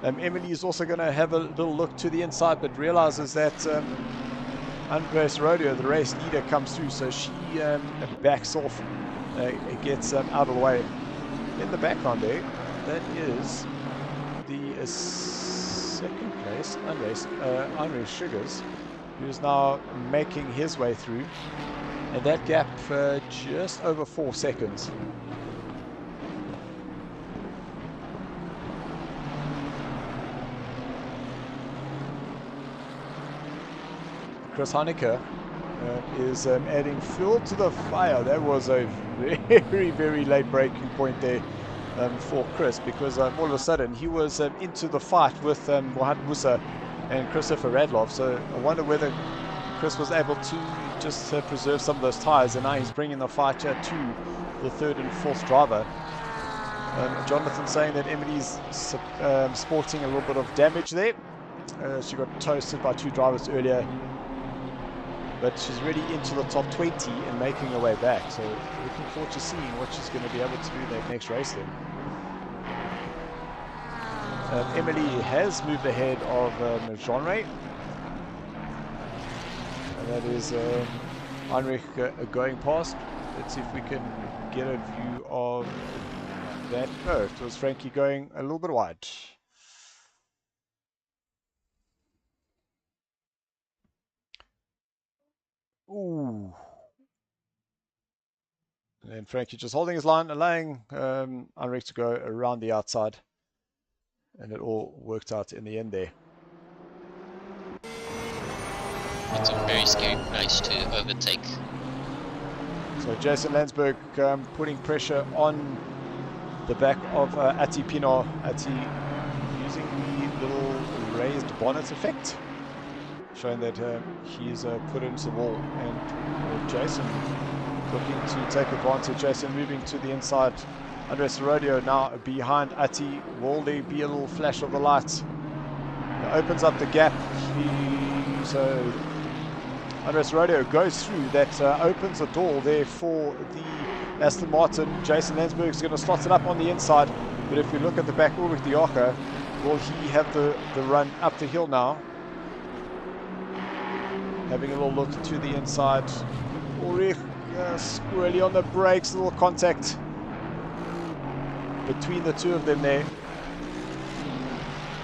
Emily is also going to have a little look to the inside, but realizes that Andres Rodeo, the race leader, comes through, so she backs off, gets out of the way. In the background there, that is the second place, Andres Sugars, who's now making his way through, and that gap just over 4 seconds. Chris Haneke is adding fuel to the fire. That was a very, very late breaking point there for Chris, because all of a sudden he was into the fight with Mohamed Musa and Christopher Radloff. So I wonder whether Chris was able to just preserve some of those tyres, and now he's bringing the fight to the third and fourth driver. Jonathan saying that Emily's sporting a little bit of damage there. She got toasted by 2 drivers earlier, but she's really into the top 20 and making her way back. So looking forward to seeing what she's going to be able to do that next race then. Emily has moved ahead of Jean-Ray. And that is Heinrich going past. Let's see if we can get a view of that. No, it was Frankie going a little bit wide. Ooh. And then Frankie just holding his line, allowing Heinrich to go around the outside. And it all worked out in the end there. It's a very scary place to overtake. So Jason Landsberg putting pressure on the back of Ati Pino. Ati using the little raised bonnet effect, showing that he's put into the wall, and Jason looking to take advantage. Jason moving to the inside. Andres Rodeo now behind Ati. Will there be a little flash of the light? It opens up the gap. So Andres Rodeo goes through. That opens a door there for the Aston Martin. Jason Landsberg is going to slot it up on the inside. But if we look at the back, Ulrich Diaker, will he have the run up the hill now? Having a little look to the inside. Ulrich squarely on the brakes, a little contact between the two of them there.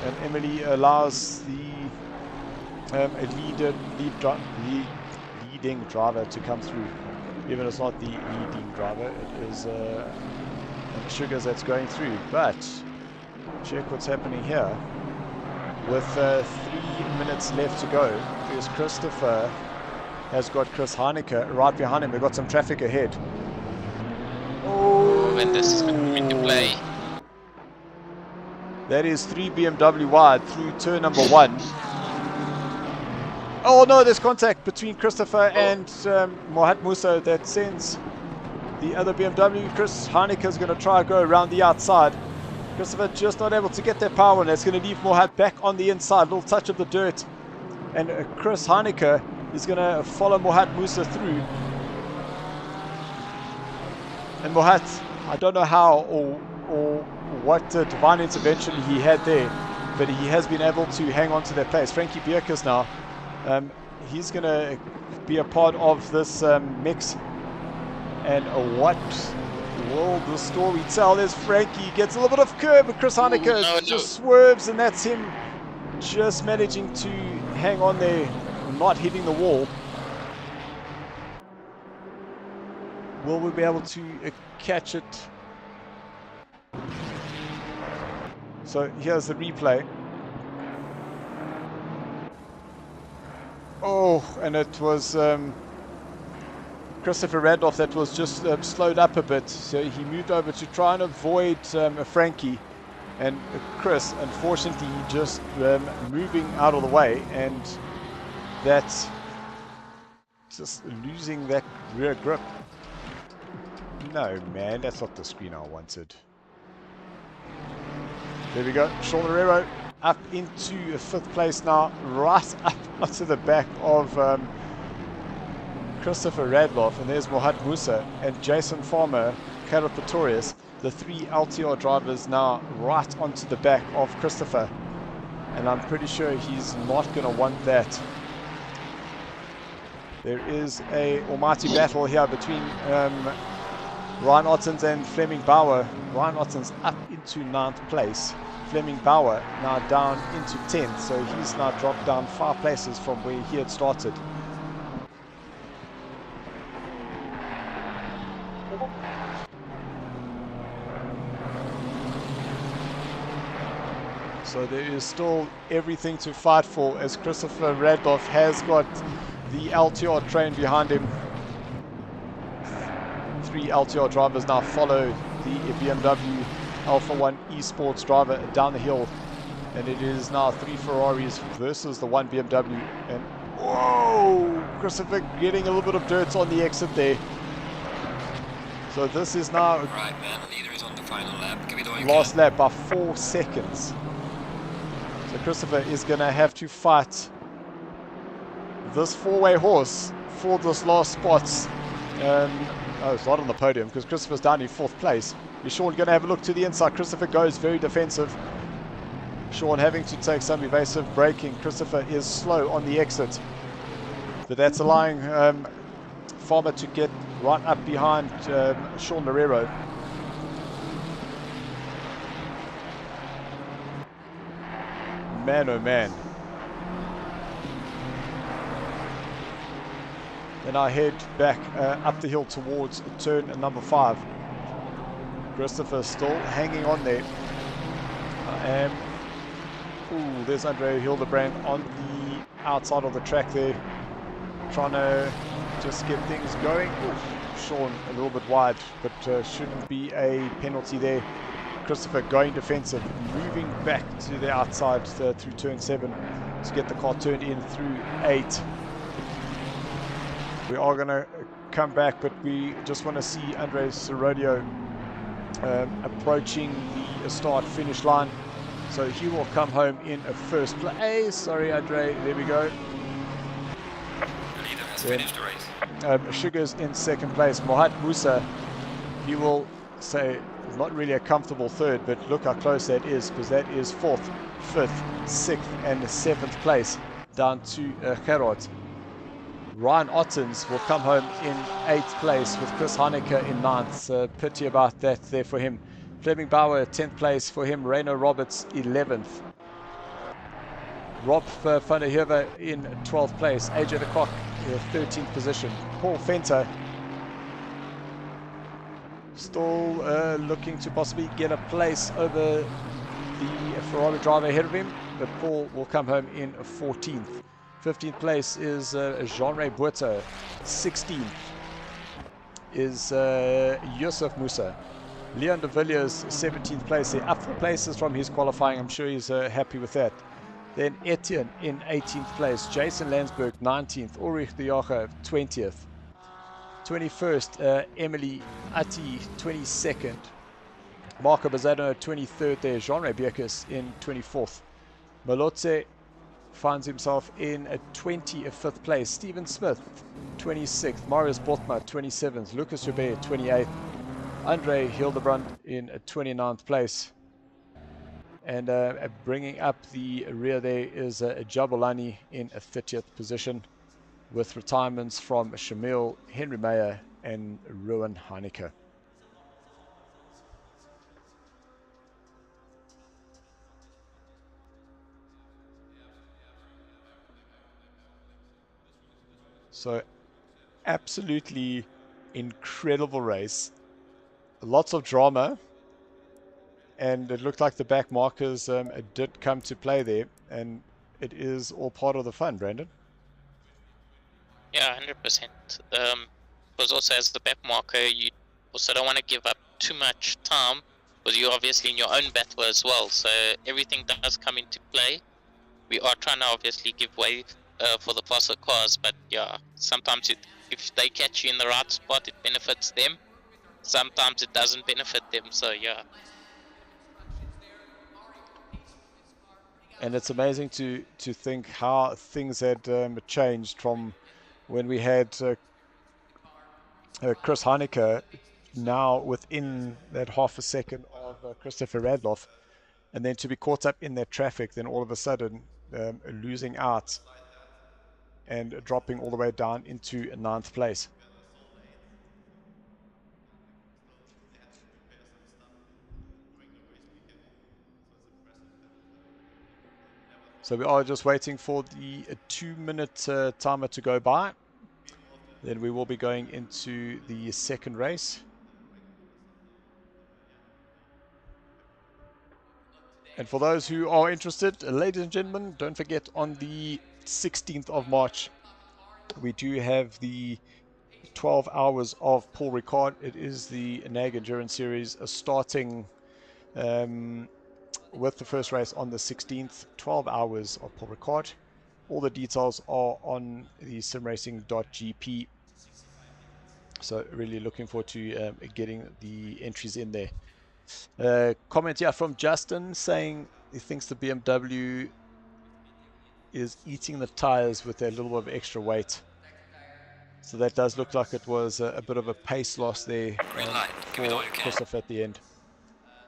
And Emily allows the leading driver to come through. Even it's not the leading driver, it is Sugars that's going through. But check what's happening here. With 3 minutes left to go, because Christopher has got Chris Haneke right behind him. They've got some traffic ahead. Oh, and this is going to play. That is 3 BMW wide through turn number 1. Oh no, there's contact between Christopher and Mohamed Musa that sends the other BMW. Chris Haneke is going to try to go around the outside. Christopher just not able to get that power, and that's going to leave Mohamed back on the inside. Little touch of the dirt. And Chris Haneke is going to follow Mohamed Musa through. And Mohamed, I don't know how or what divine intervention he had there, but he has been able to hang on to that place. Frankie Bierkes now, he's going to be a part of this mix. And what will the story tell? There's Frankie, gets a little bit of curb, but Chris Haneke just swerves, and that's him just managing to hang on there, not hitting the wall. Will we be able to catch it? So here's the replay. Oh, and it was Christopher Randolph that was just slowed up a bit. So he moved over to try and avoid Frankie. And Chris, unfortunately, just moving out of the way, and that's just losing that rear grip. No, man, that's not the screen I wanted. There we go. Sean Herrero up into 5th place now, right up onto the back of Christopher Radloff, and there's Mohat Musa and Jason Farmer, Carol Pretorius, the 3 LTR drivers now right onto the back of Christopher, and I'm pretty sure he's not going to want that. There is a almighty battle here between Ryan Ottens and Fleming Bauer. Ryan Ottens up into 9th place. Fleming Bauer now down into 10th, so he's now dropped down 5 places from where he had started. So there is still everything to fight for, as Christopher Radloff has got the LTR train behind him. 3 LTR drivers now follow the BMW Alpha 1 Esports driver down the hill, and it is now 3 Ferraris versus the 1 BMW. And whoa, Christopher getting a little bit of dirt on the exit there. So this is now Right, man. Leader is on the final lap. Give it all you last can. lap by 4 seconds. So Christopher is going to have to fight this 4-way horse for this last spot. Oh, it's not on the podium because Christopher's down in 4th place. Is Sean going to have a look to the inside? Christopher goes very defensive. Sean having to take some evasive braking. Christopher is slow on the exit, but that's allowing Farmer to get right up behind Sean Herrero. Man, oh man. Then I head back up the hill towards turn number 5. Christopher still hanging on there. Ooh, there's Andre Hildebrand on the outside of the track there, trying to just get things going. Ooh, Sean a little bit wide, but shouldn't be a penalty there. Christopher going defensive, moving back to the outside through turn 7 to get the car turned in through 8. We are going to come back, but we just want to see Andres Sorodio approaching the start-finish line. So he will come home in a 1st place. Sorry, Andre, there we go. The leader has finished the race. Sugar's in 2nd place. Mohat Musa, he will say not really a comfortable 3rd, but look how close that is, because that is 4th, 5th, 6th, and 7th place down to Gerard. Ryan Ottens will come home in 8th place with Chris Heineke in 9th. Pity about that there for him. Fleming Bauer 10th place for him. Reno Roberts 11th. Rob van der Heever in 12th place. AJ de Kock 13th position. Paul Fenter still looking to possibly get a place over the Ferrari driver ahead of him, but Paul will come home in 14th. 15th place is Jean-Ray Buerta. 16th is Yusuf Musa. Leon de Villiers 17th place. They're up 4 places from his qualifying. I'm sure he's happy with that. Then Etienne in 18th place. Jason Landsberg 19th. Ulrich de Jager 20th. 21st, Emily Atti 22nd. Marco Bazzano 23rd there. Jean-Ray Bierkes in 24th. Malotse finds himself in a 25th place. Stephen Smith 26th. Marius Botma 27th. Lucas Joubert 28th. Andre Hildebrand in a 29th place. And bringing up the rear there is Jabulani in a 30th position, with retirements from Shamil, Henry Mayer, and Rowan Heineke. So, absolutely incredible race. Lots of drama. And it looked like the back markers did come to play there. And it is all part of the fun, Brandon. Yeah, 100%. Because also as the back marker, you also don't want to give up too much time, because you're obviously in your own battle as well. So everything does come into play. We are trying to obviously give way for the faster cars, but yeah, sometimes if they catch you in the right spot, it benefits them. Sometimes it doesn't benefit them. So yeah. And it's amazing to think how things had changed from when we had Chris Heineke now within that half a second of Christopher Radloff, and then to be caught up in that traffic, then all of a sudden losing out and dropping all the way down into ninth place. So we are just waiting for the 2-minute timer to go by. Then we will be going into the second race. And for those who are interested, ladies and gentlemen, don't forget on the 16th of March, we do have the 12 hours of Paul Ricard. It is the NAG Endurance Series starting with the first race on the 16th, 12 hours of Paul Ricard. All the details are on the simracing.gp. So really looking forward to getting the entries in there. Comment here from Justin saying he thinks the BMW is eating the tires with a little bit of extra weight. So that does look like it was a bit of a pace loss there for Christoph at the end.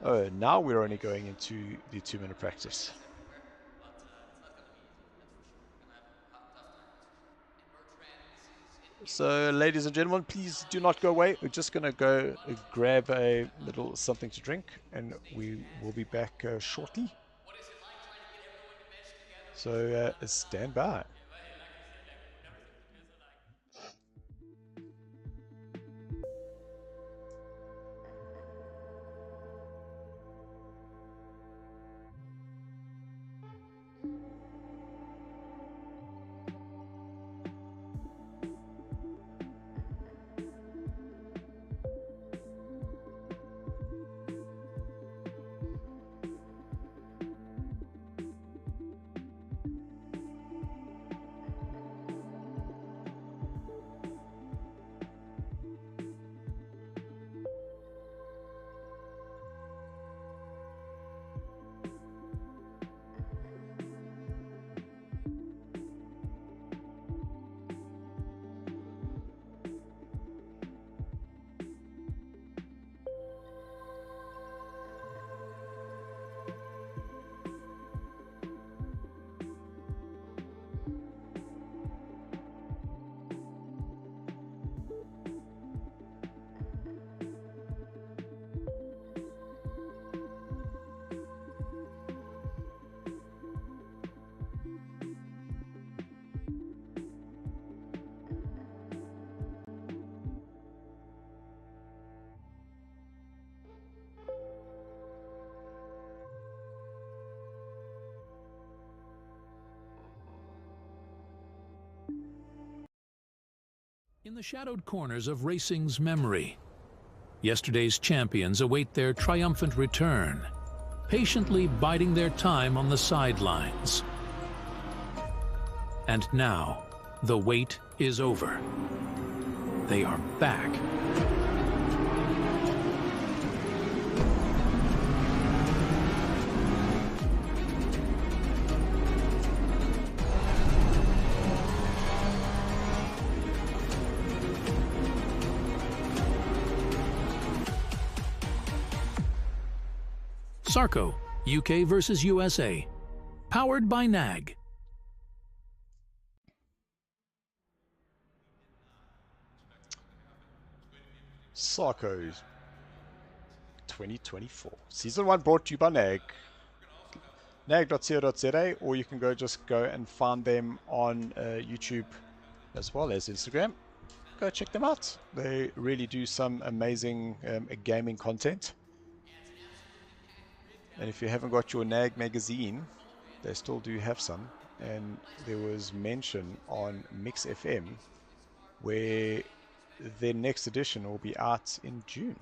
Oh, now we're only going into the 2-minute practice. So, ladies and gentlemen, please do not go away. We're just going to go grab a little something to drink, and we will be back shortly. So, stand by. In the shadowed corners of racing's memory, yesterday's champions await their triumphant return, patiently biding their time on the sidelines. And now, the wait is over. They are back. SARCO, UK versus USA. Powered by NAG. SARCO's 2024. Season 1 brought to you by NAG. nag.co.za, or you can just go and find them on YouTube as well as Instagram. Go check them out. They really do some amazing gaming content. And if you haven't got your NAG magazine, they still do have some. And there was mention on Mix FM where their next edition will be out in June.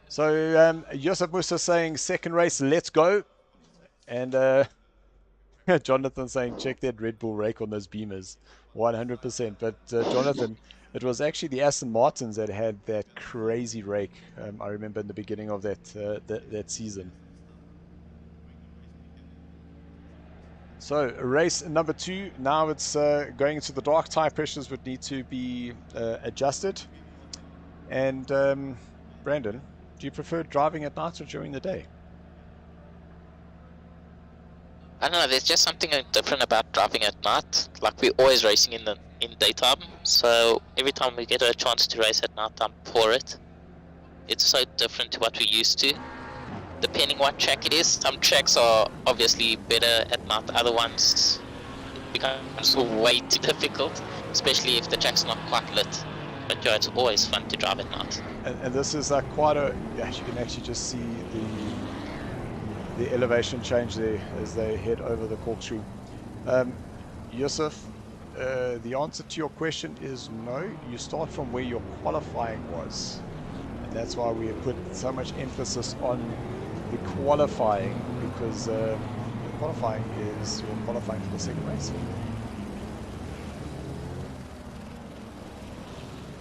So Josep Musa saying second race, let's go. And Jonathan saying check that Red Bull rake on those Beamers. 100%. But Jonathan, It was actually the Aston Martins that had that crazy rake. I remember in the beginning of that season. So race number 2. Now it's going into the dark. Tire pressures would need to be adjusted. And Brandon, do you prefer driving at night or during the day? I don't know, there's just something different about driving at night. Like, we're always racing in daytime, so every time we get a chance to race at night, I'm for it. It's so different to what we're used to. Depending what track it is, some tracks are obviously better at night, other ones it becomes way too difficult, especially if the track's not quite lit. But yeah, it's always fun to drive at night. And this is quite a, yeah, you can actually just see the elevation change there as they head over the corkscrew. Yusuf, the answer to your question is no. You start from where your qualifying was, and that's why we have put so much emphasis on the qualifying, because the qualifying is your qualifying for the second race.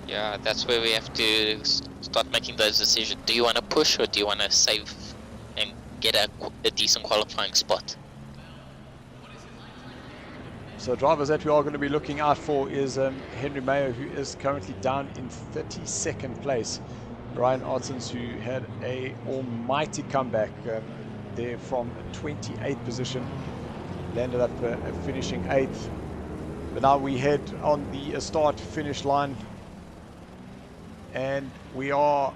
Yeah, that's where we have to start making those decisions. Do you want to push or do you want to save and get a decent qualifying spot? So drivers that we are going to be looking out for is Henry Mayo, who is currently down in 32nd place. Ryan Artens, who had a almighty comeback there from 28th position, landed up finishing 8th. But now we head on the start finish line, and we are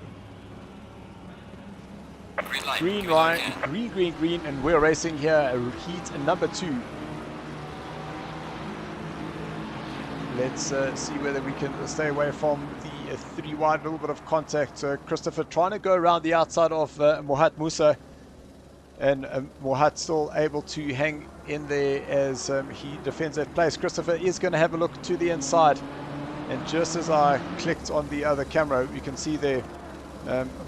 green, and we're racing here heat number 2. Let's see whether we can stay away from the 3 wide. A little bit of contact. Christopher trying to go around the outside of Mohat Musa, and Mohat still able to hang in there as he defends that place. Christopher is going to have a look to the inside, and just as I clicked on the other camera, you can see there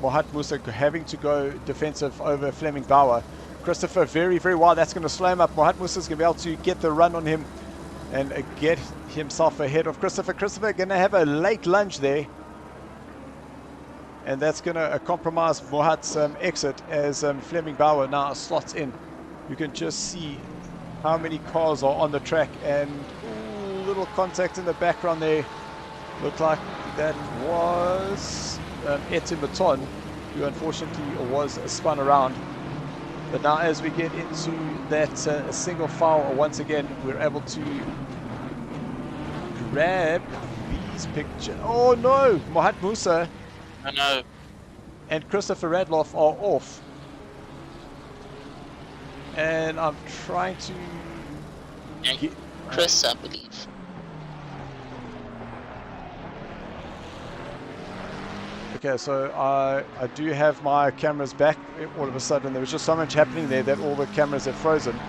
Mohat Musa having to go defensive over Fleming Bauer. Christopher very, very wide. That's going to slow him up. Mohat Musa is going to be able to get the run on him and get himself ahead of Christopher. Christopher going to have a late lunge there, and that's going to compromise Mohat's exit as Fleming Bauer now slots in. You can just see how many cars are on the track, and little contact in the background there. Looked like that was Etienne Maton, who unfortunately was spun around. But now as we get into that single file, once again, we're able to grab these pictures. Oh no! Mohat Musa and Christopher Radloff are off. And I'm trying to get Chris, I believe. Okay, so I do have my cameras back. All of a sudden there was just so much happening there that all the cameras had frozen.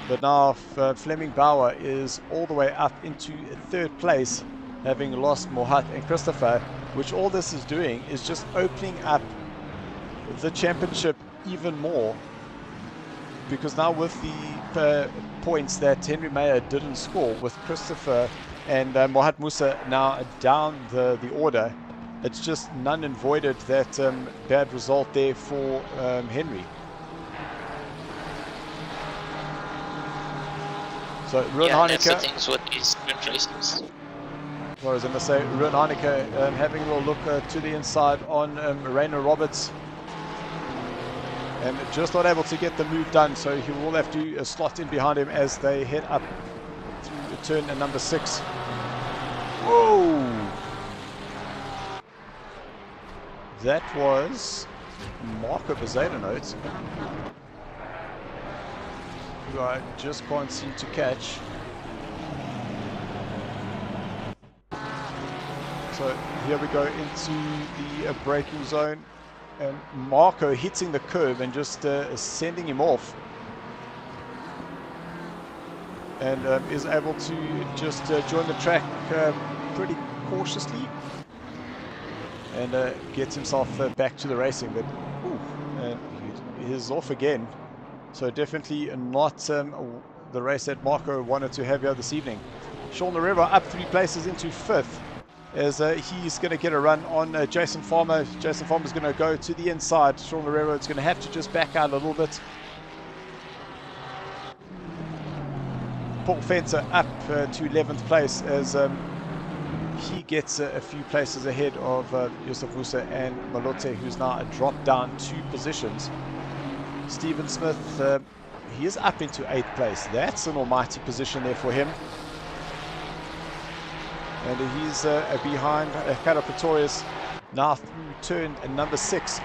But now Fleming Bauer is all the way up into 3rd place, having lost Mohat and Christopher, which all this is doing is just opening up the championship even more, because now with the points that Henry Mayer didn't score, with Christopher and Mohat Musa now down the order, it's just none and voided that bad result there for Henry. So Ruud that's the Heineke, things with these sprint races. what I was going to say, Ruud Heineke having a little look to the inside on Rainer Roberts, and just not able to get the move done, so he will have to slot in behind him as they head up through turn number 6. Whoa! That was Marco Bezuidenhout, who I just can't seem to catch. So here we go into the braking zone, and Marco hitting the curb and just sending him off, and is able to just join the track pretty cautiously, and gets himself back to the racing. But he is off again, so definitely not the race that Marco wanted to have here this evening. Sean Loreva up 3 places into 5th. as he's going to get a run on Jason Farmer. Jason Farmer's going to go to the inside. Sean Herrera is going to have to just back out a little bit. Paul Fencer up to 11th place as he gets a few places ahead of Yusuf Wusa and Malote, who's now dropped down 2 positions. Stephen Smith, he is up into 8th place. That's an almighty position there for him. And he's behind Caro Pretorius now through turn number 6.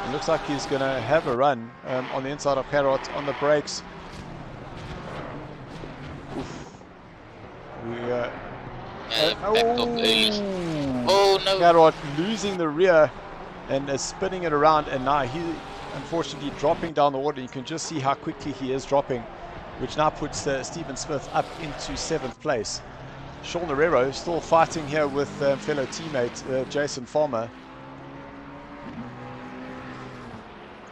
It looks like he's going to have a run on the inside of Carrot on the brakes. Oof. Oh no! Carrot losing the rear and spinning it around, and now he unfortunately dropping down the water. You can just see how quickly he is dropping, which now puts Stephen Smith up into 7th place. Sean Herrero still fighting here with fellow teammate Jason Farmer.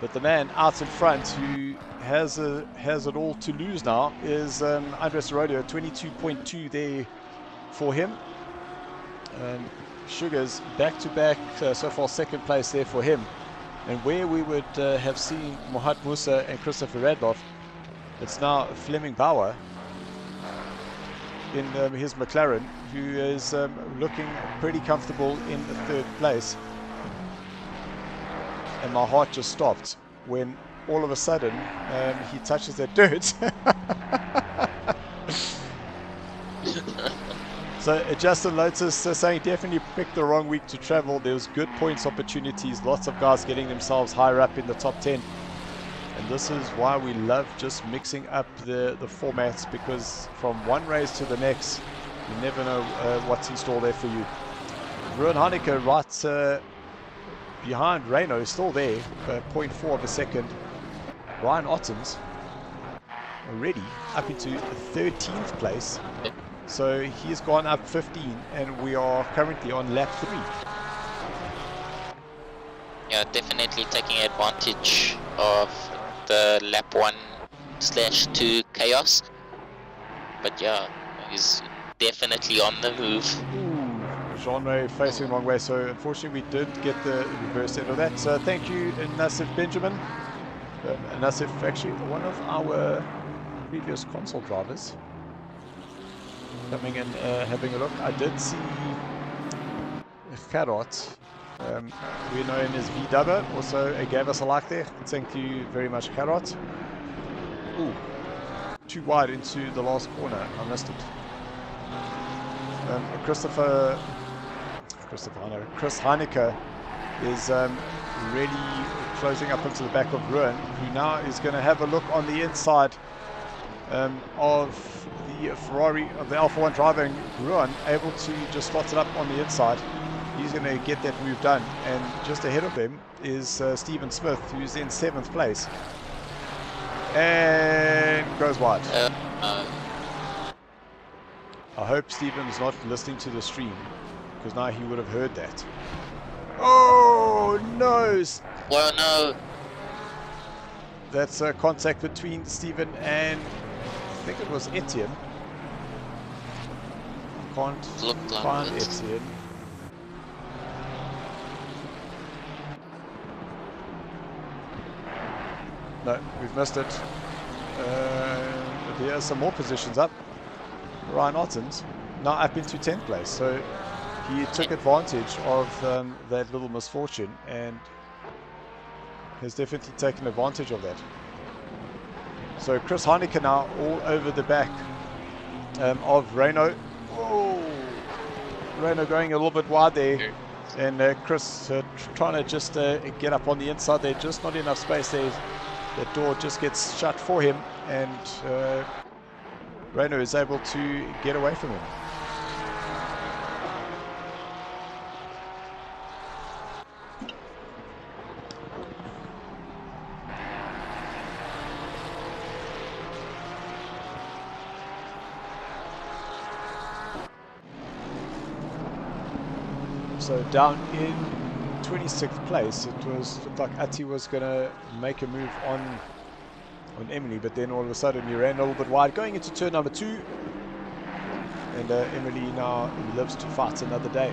But the man out in front who has it all to lose now is Andres Rodio, 22.2 there for him. Sugars back-to-back, so far 2nd place there for him. And where we would have seen Mohat Musa and Christopher Radloff, it's now Fleming Bauer in his McLaren, who is looking pretty comfortable in the 3rd place. And my heart just stopped when all of a sudden he touches that dirt. So Justin Lotus saying definitely picked the wrong week to travel. There was good points opportunities, lots of guys getting themselves higher up in the top 10. And this is why we love just mixing up the formats, because from one race to the next, you never know what's in store there for you. Ruan Haneke right behind Reno, still there, 0.4 of a second. Ryan Ottens already up into 13th place. So he's gone up 15, and we are currently on lap 3. Yeah, definitely taking advantage of the lap 1/2 chaos. But yeah, he's definitely on the move. Genre facing the wrong way, so unfortunately we did get the reverse end of that. So thank you, Nassif Benjamin. Nassif, actually one of our previous console drivers, coming in having a look. I did see Karot, we know him as VW, also gave us a like there. Thank you very much, Karot. Ooh, too wide into the last corner, I missed it. Chris Haneke is really closing up into the back of Ruan, who now is going to have a look on the inside of the Ferrari, of the Alpha 1 driving Ruan, able to just slot it up on the inside. He's going to get that move done, and just ahead of him is Stephen Smith, who's in 7th place and goes wide. I hope Stephen's not listening to the stream, because now he would have heard that. Oh no! Well, no. That's a contact between Stephen and I think it was Etienne. Can't find Etienne. No, we've missed it. There are some more positions up. Ryan Ottens now up into 10th place, so he took advantage of that little misfortune and has definitely taken advantage of that. So Chris Haneke now all over the back of Reno. Oh, Reno going a little bit wide there, and Chris trying to just get up on the inside there, just not enough space there. That door just gets shut for him, and Reno is able to get away from him. So down in 26th place, it looked like Ati was going to make a move on Emily, but then all of a sudden he ran a little bit wide. Going into turn number 2, and Emily now lives to fight another day.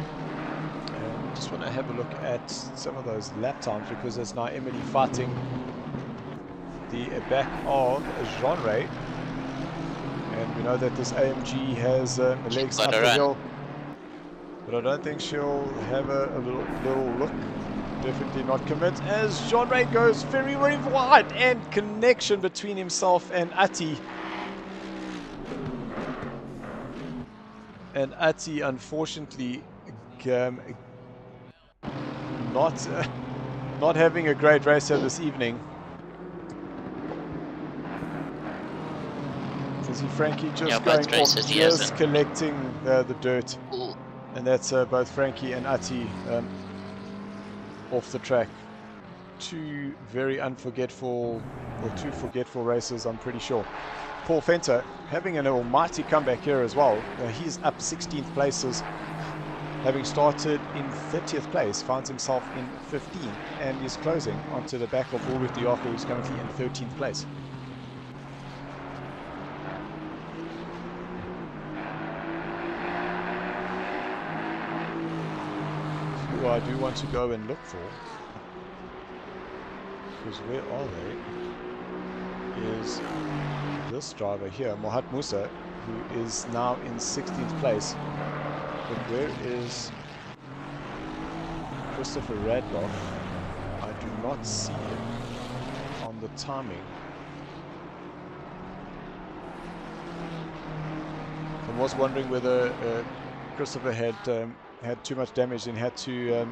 Just want to have a look at some of those lap times, because there's now Emily fighting the back of Jean-Ray, and we know that this AMG has legs up the hill, but I don't think she'll have a little look. Definitely not commit, as Jean-Ray goes very, very wide, and connection between himself and Ati. And Ati, unfortunately, not having a great race here this evening. You see Frankie just going off, just collecting the dirt. Ooh. And that's both Frankie and Ati off the track. Two very unforgettable, or two forgetful races, I'm pretty sure. Paul Fenter having an almighty comeback here as well. He's up 16th places, having started in 30th place, finds himself in 15th, and is closing onto the back of Ulrich de Jager, who's currently in 13th place. Who I do want to go and look for, because where are they, is this driver here, Mohat Musa, who is now in 16th place. But where is Christopher Radloff? I do not see him on the timing. I was wondering whether Christopher had too much damage and had to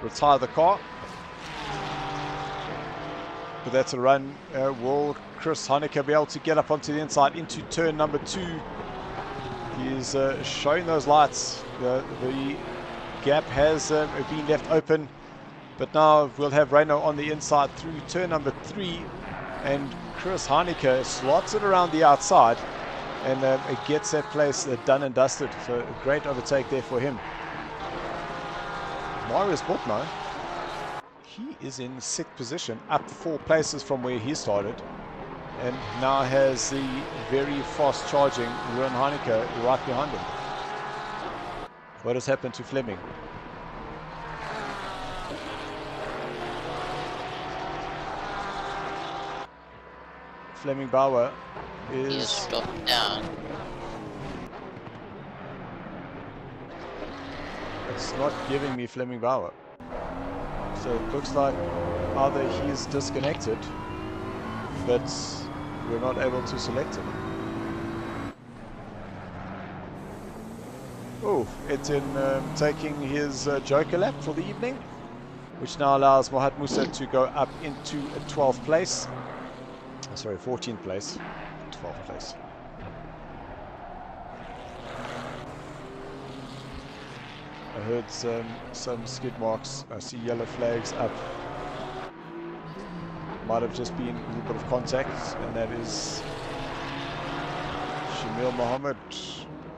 retire the car. But that's a run. Will Chris Haneke be able to get up onto the inside into turn number 2? He's showing those lights. The gap has been left open, but now we'll have Reino on the inside through turn number 3, and Chris Haneke slots it around the outside, and it gets that place done and dusted. So a great overtake there for him. Marius Botman, he is in 6th position, up 4 places from where he started, and now has the very fast charging Ruan Haneke right behind him. What has happened to Fleming? Fleming Bauer is dropped down. It's not giving me Fleming Bauer. So it looks like either he's disconnected, but we're not able to select him. Oh, Etienne taking his Joker lap for the evening, which now allows Mohat Musa to go up into a 12th place. Sorry, 14th place. 12th place. I heard some skid marks. I see yellow flags up. Might have just been a little bit of contact, and that is Shamil Mohammed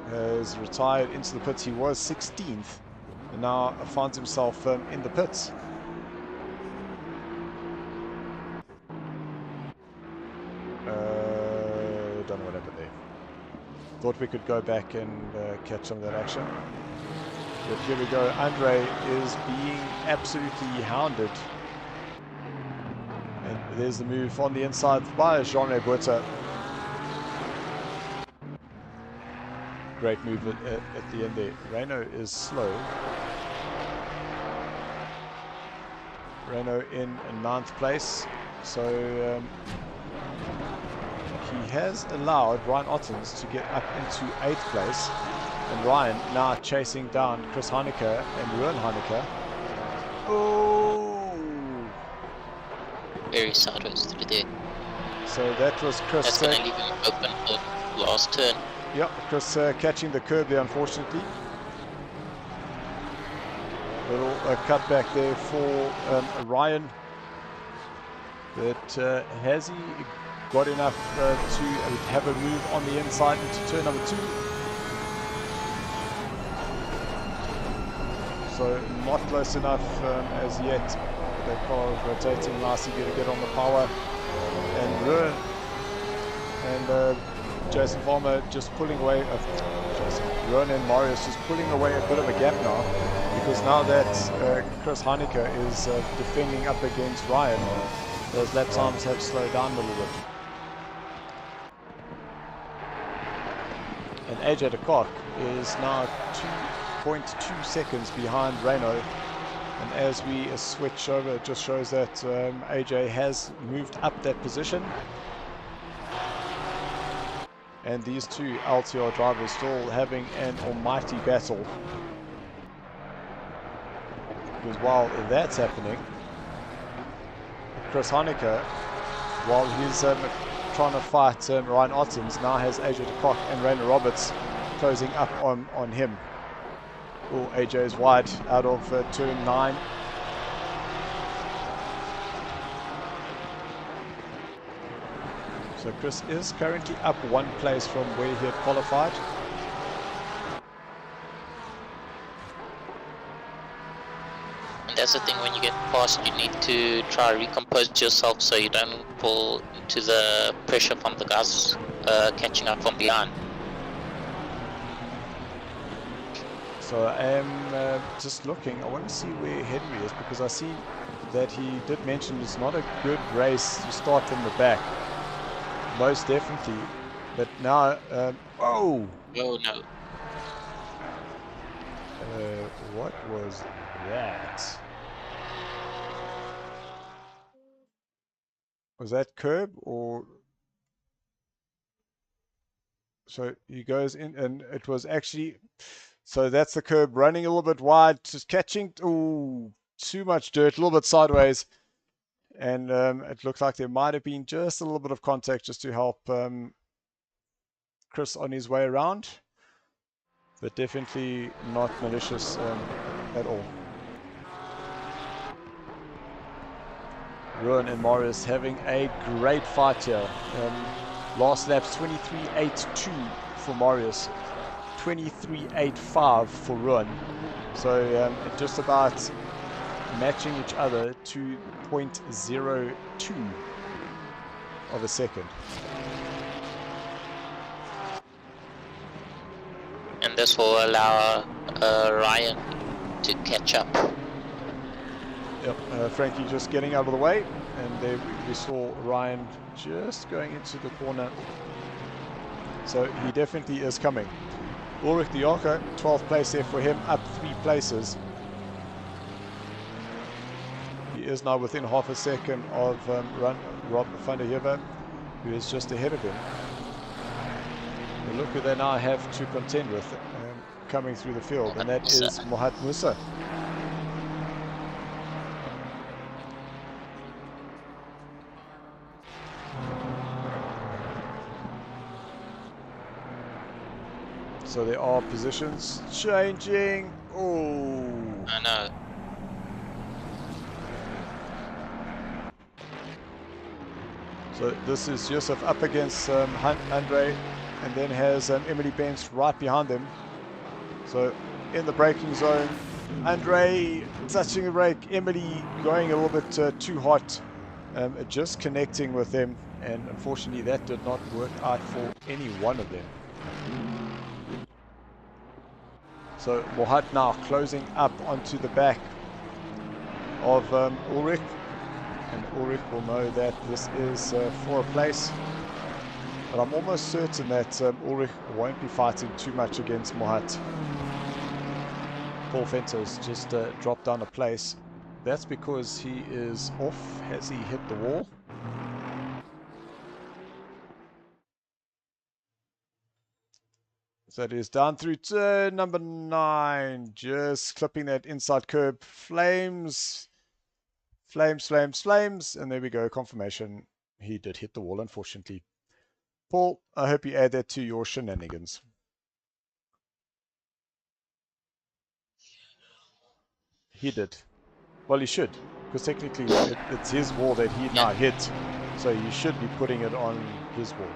has retired into the pits. He was 16th and now finds himself in the pits. Don't know what happened there. Thought we could go back and catch some of that action. But here we go. Andre is being absolutely hounded. And there's the move on the inside by Jean-Ray Buerta. Great move at the end there. Reino is slow. Reino in 9th place. So he has allowed Ryan Ottens to get up into 8th place. And Ryan now chasing down Chris Haneke and Ruan Haneke. Oh! Very sideways through there. So that was Chris. That's going to leave him open for last turn. Yep, Chris catching the curb there, unfortunately. Little cutback there for Ryan. But has he got enough to have a move on the inside into turn number 2? So not close enough as yet. That car rotating nicely to get on the power. And Jason Farmer just pulling away. Ron and Marius just pulling away a bit of a gap now, because now that Chris Heineke is defending up against Ryan, those lap times have slowed down a little bit. And AJ de Kock is now 2.2 seconds behind Renault. And as we switch over, it just shows that AJ has moved up that position. And these two LTR drivers still having an almighty battle. Because while that's happening, Chris Heineke, while he's trying to fight Ryan Ottens, now has AJ de Kock and Rainer Roberts closing up on him. Oh, AJ is wide out of turn 9. So Chris is currently up 1 place from where he had qualified. And that's the thing, when you get past, you need to try recompose yourself so you don't fall into the pressure from the guys catching up from behind. So I am just looking. I want to see where Henry is, because I see that he did mention it's not a good race to start from the back. Most definitely. But now, oh! Oh no. What was that? Was that curb or? So he goes in, and it was actually. So that's the curb, running a little bit wide, just catching. Ooh, too much dirt, a little bit sideways, and it looked like there might have been just a little bit of contact just to help Chris on his way around, but definitely not malicious at all. Ruan and Morris having a great fight here. Last lap's 23.82 for Morris, 23.85 for Ruan. So just about matching each other to 0.02 of a second. And this will allow Ryan to catch up. Yep, Frankie just getting out of the way, and there we saw Ryan just going into the corner. So he definitely is coming. Ulrich de Jager, 12th place there for him, up 3 places. He is now within half a second of Rob van der Heever, who is just ahead of him. But look who they now have to contend with coming through the field, and that is Mohat Musa. So there are positions changing. Oh, I know. So this is Yusuf up against Andre, and then has Emily Benz right behind him. So in the braking zone, Andre touching the brake, Emily going a little bit too hot, just connecting with them, and unfortunately that did not work out for any one of them. So Mohat now closing up onto the back of Ulrich, and Ulrich will know that this is for a place. But I'm almost certain that Ulrich won't be fighting too much against Mohat. Paul Fentos just dropped down a place. That's because he is off. Has he hit the wall? So it is down through turn number 9. Just clipping that inside curb. Flames. Flames, flames, flames. And there we go. Confirmation. He did hit the wall, unfortunately. Paul, I hope you add that to your shenanigans. He did. Well, he should. Because technically it's his wall that he now hit. So you should be putting it on his wall.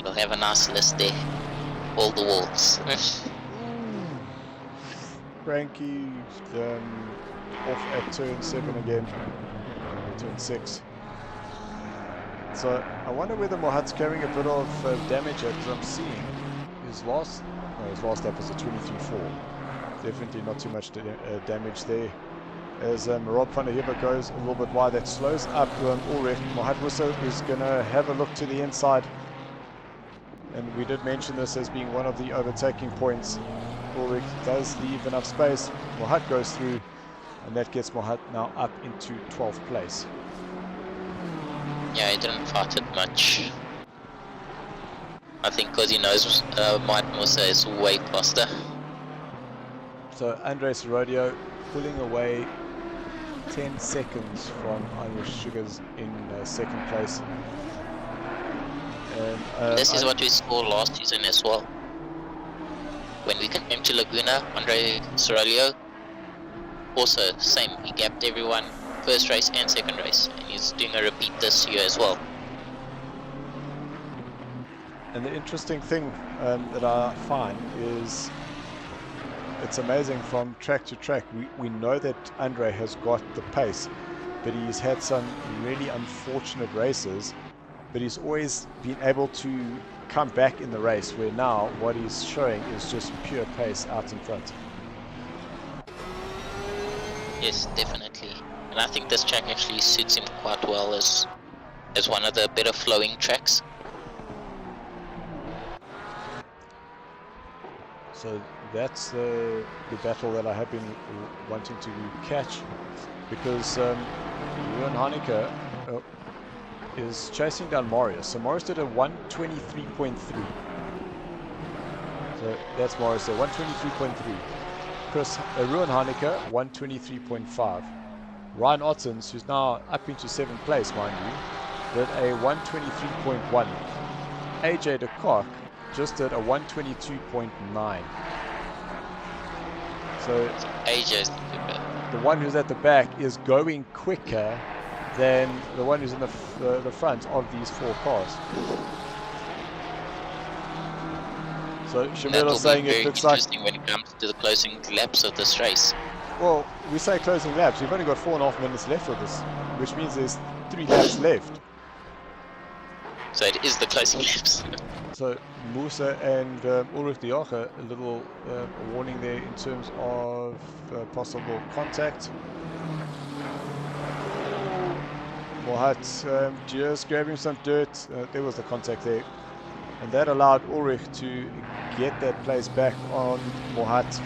You'll have a nice list there. All the walls. Frankie off at turn 7 again. Turn 6. So I wonder whether Mohat's carrying a bit of damage here, because I'm seeing his last lap was a 23.4. Definitely not too much damage there. As Rob van der Heever goes a little bit wide, that slows up Ulrich. Mohat Wusso is going to have a look to the inside. And we did mention this as being one of the overtaking points. Ulrich does leave enough space. Mohat goes through, and that gets Mohat now up into 12th place. Yeah, he didn't fight it much. I think because he knows Mohat Musa is way faster. So Andres Rodeo pulling away 10 seconds from Irish Sugars in second place. And, this is what we saw last season as well. When we came to Laguna, Andre Sorolio, also same, he gapped everyone first race and second race, and he's doing a repeat this year as well. And the interesting thing that I find is it's amazing from track to track. We know that Andre has got the pace, but he's had some really unfortunate races, but he's always been able to come back in the race, where now what he's showing is just pure pace out in front. Yes, definitely. And I think this track actually suits him quite well as one of the better flowing tracks. So that's the battle that I have been wanting to catch, because Johan Haneke is chasing down Marius. So Marius did a 123.3. So that's Marius there, 123.3. Ruan Haneke, 123.5. Ryan Ottens, who's now up into 7th place, mind you, did a 123.1. AJ de Kock just did a 122.9. So AJ's the one who's at the back is going quicker than the one who's in the front of these 4 cars. So Shamil saying it looks like, interesting when it comes to the closing laps of this race. well, we say closing laps. We've only got 4.5 minutes left of this, which means there's 3 laps left. So it is the closing laps. So Musa and Ulrich de Jager, a little warning there in terms of possible contact. Mohat just grabbing some dirt. There was the contact there. And that allowed Ulrich to get that place back on Mohat.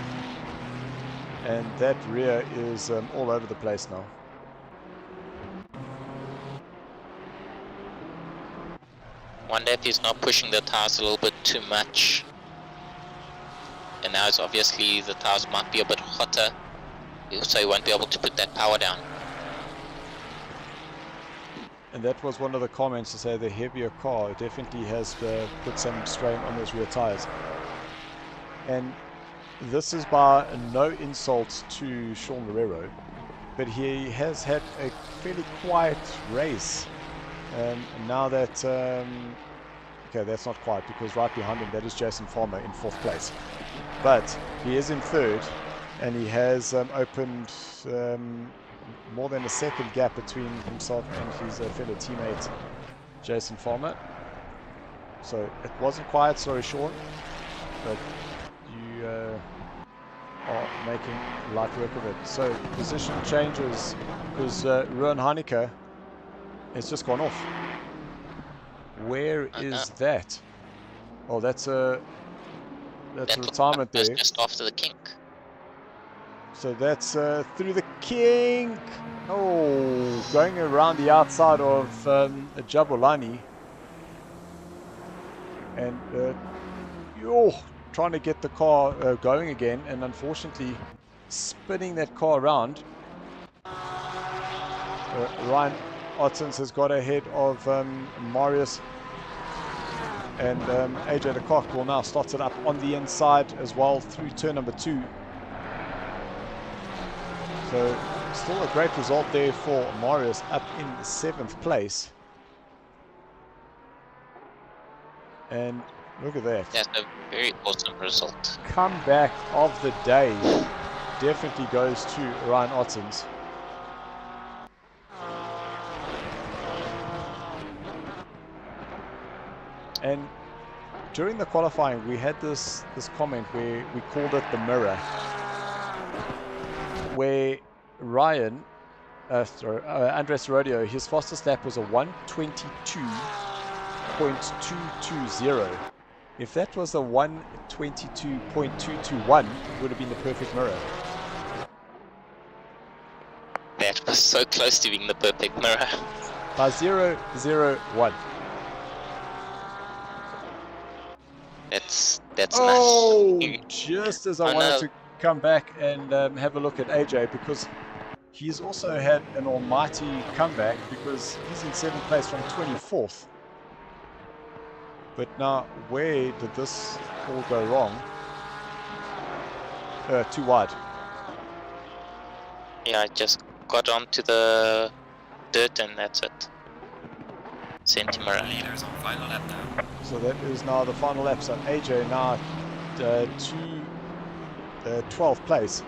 And that rear is all over the place now. Wonder if he's not pushing the tires a little bit too much. And now it's obviously the tires might be a bit hotter, so he won't be able to put that power down. And that was one of the comments to say the heavier car definitely has put some strain on those rear tires. And this is by no insult to Sean Guerrero, but he has had a fairly quiet race. Now that, okay, that's not quiet, because right behind him, that is Jason Farmer in 4th place. But he is in 3rd, and he has opened more than a second gap between himself and his fellow teammate, Jason Farmer. So it wasn't quiet, sorry Sean, but you are making light work of it. So position changes, because Ruan Haneke has just gone off. Where is that? Oh, that's a retirement there. Just after the kink. So that's through the kink. Oh, going around the outside of Jabulani. And trying to get the car going again, and unfortunately spinning that car around. Ryan Ottens has got ahead of Marius, and AJ de Kock will now start it up on the inside as well through turn number 2. So still a great result there for Marius, up in 7th place. And look at that. That's a very awesome result. Comeback of the day definitely goes to Ryan Ottens. And during the qualifying, we had this comment where we called it the mirror, where Ryan, Andres Rodeo, his fastest lap was a 1:22.220. If that was a 1:22.221, it would have been the perfect mirror. That was so close to being the perfect mirror. By 0:01. That's Oh, nice. just as I I wanted know. to come back and have a look at AJ, because he's also had an almighty comeback, because he's in 7th place from 24th. But now, where did this all go wrong? Too wide. Yeah, I just got onto the dirt and that's it. Sent him The around. leader's on final lap now. So that is now the final lap. So AJ now to 12th place.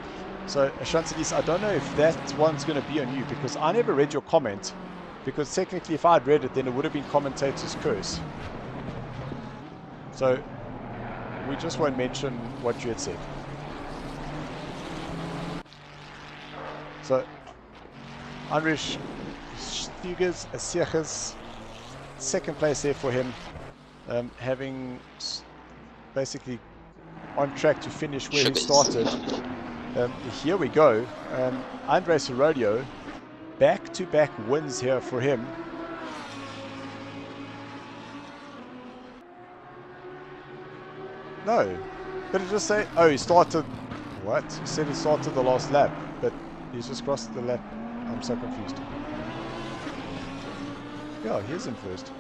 So Shantalis, I don't know if that one's going to be on you, because I never read your comment. Because technically, if I'd read it, then it would have been commentator's curse. So we just won't mention what you had said. So Andres Stugers, second place there for him, having basically on track to finish where he started. Here we go. Andres Rodeo, back-to-back wins here for him. No, but it just say, oh, he started, what? He said he started the last lap, but he's just crossed the lap. I'm so confused. Yeah, he's in first.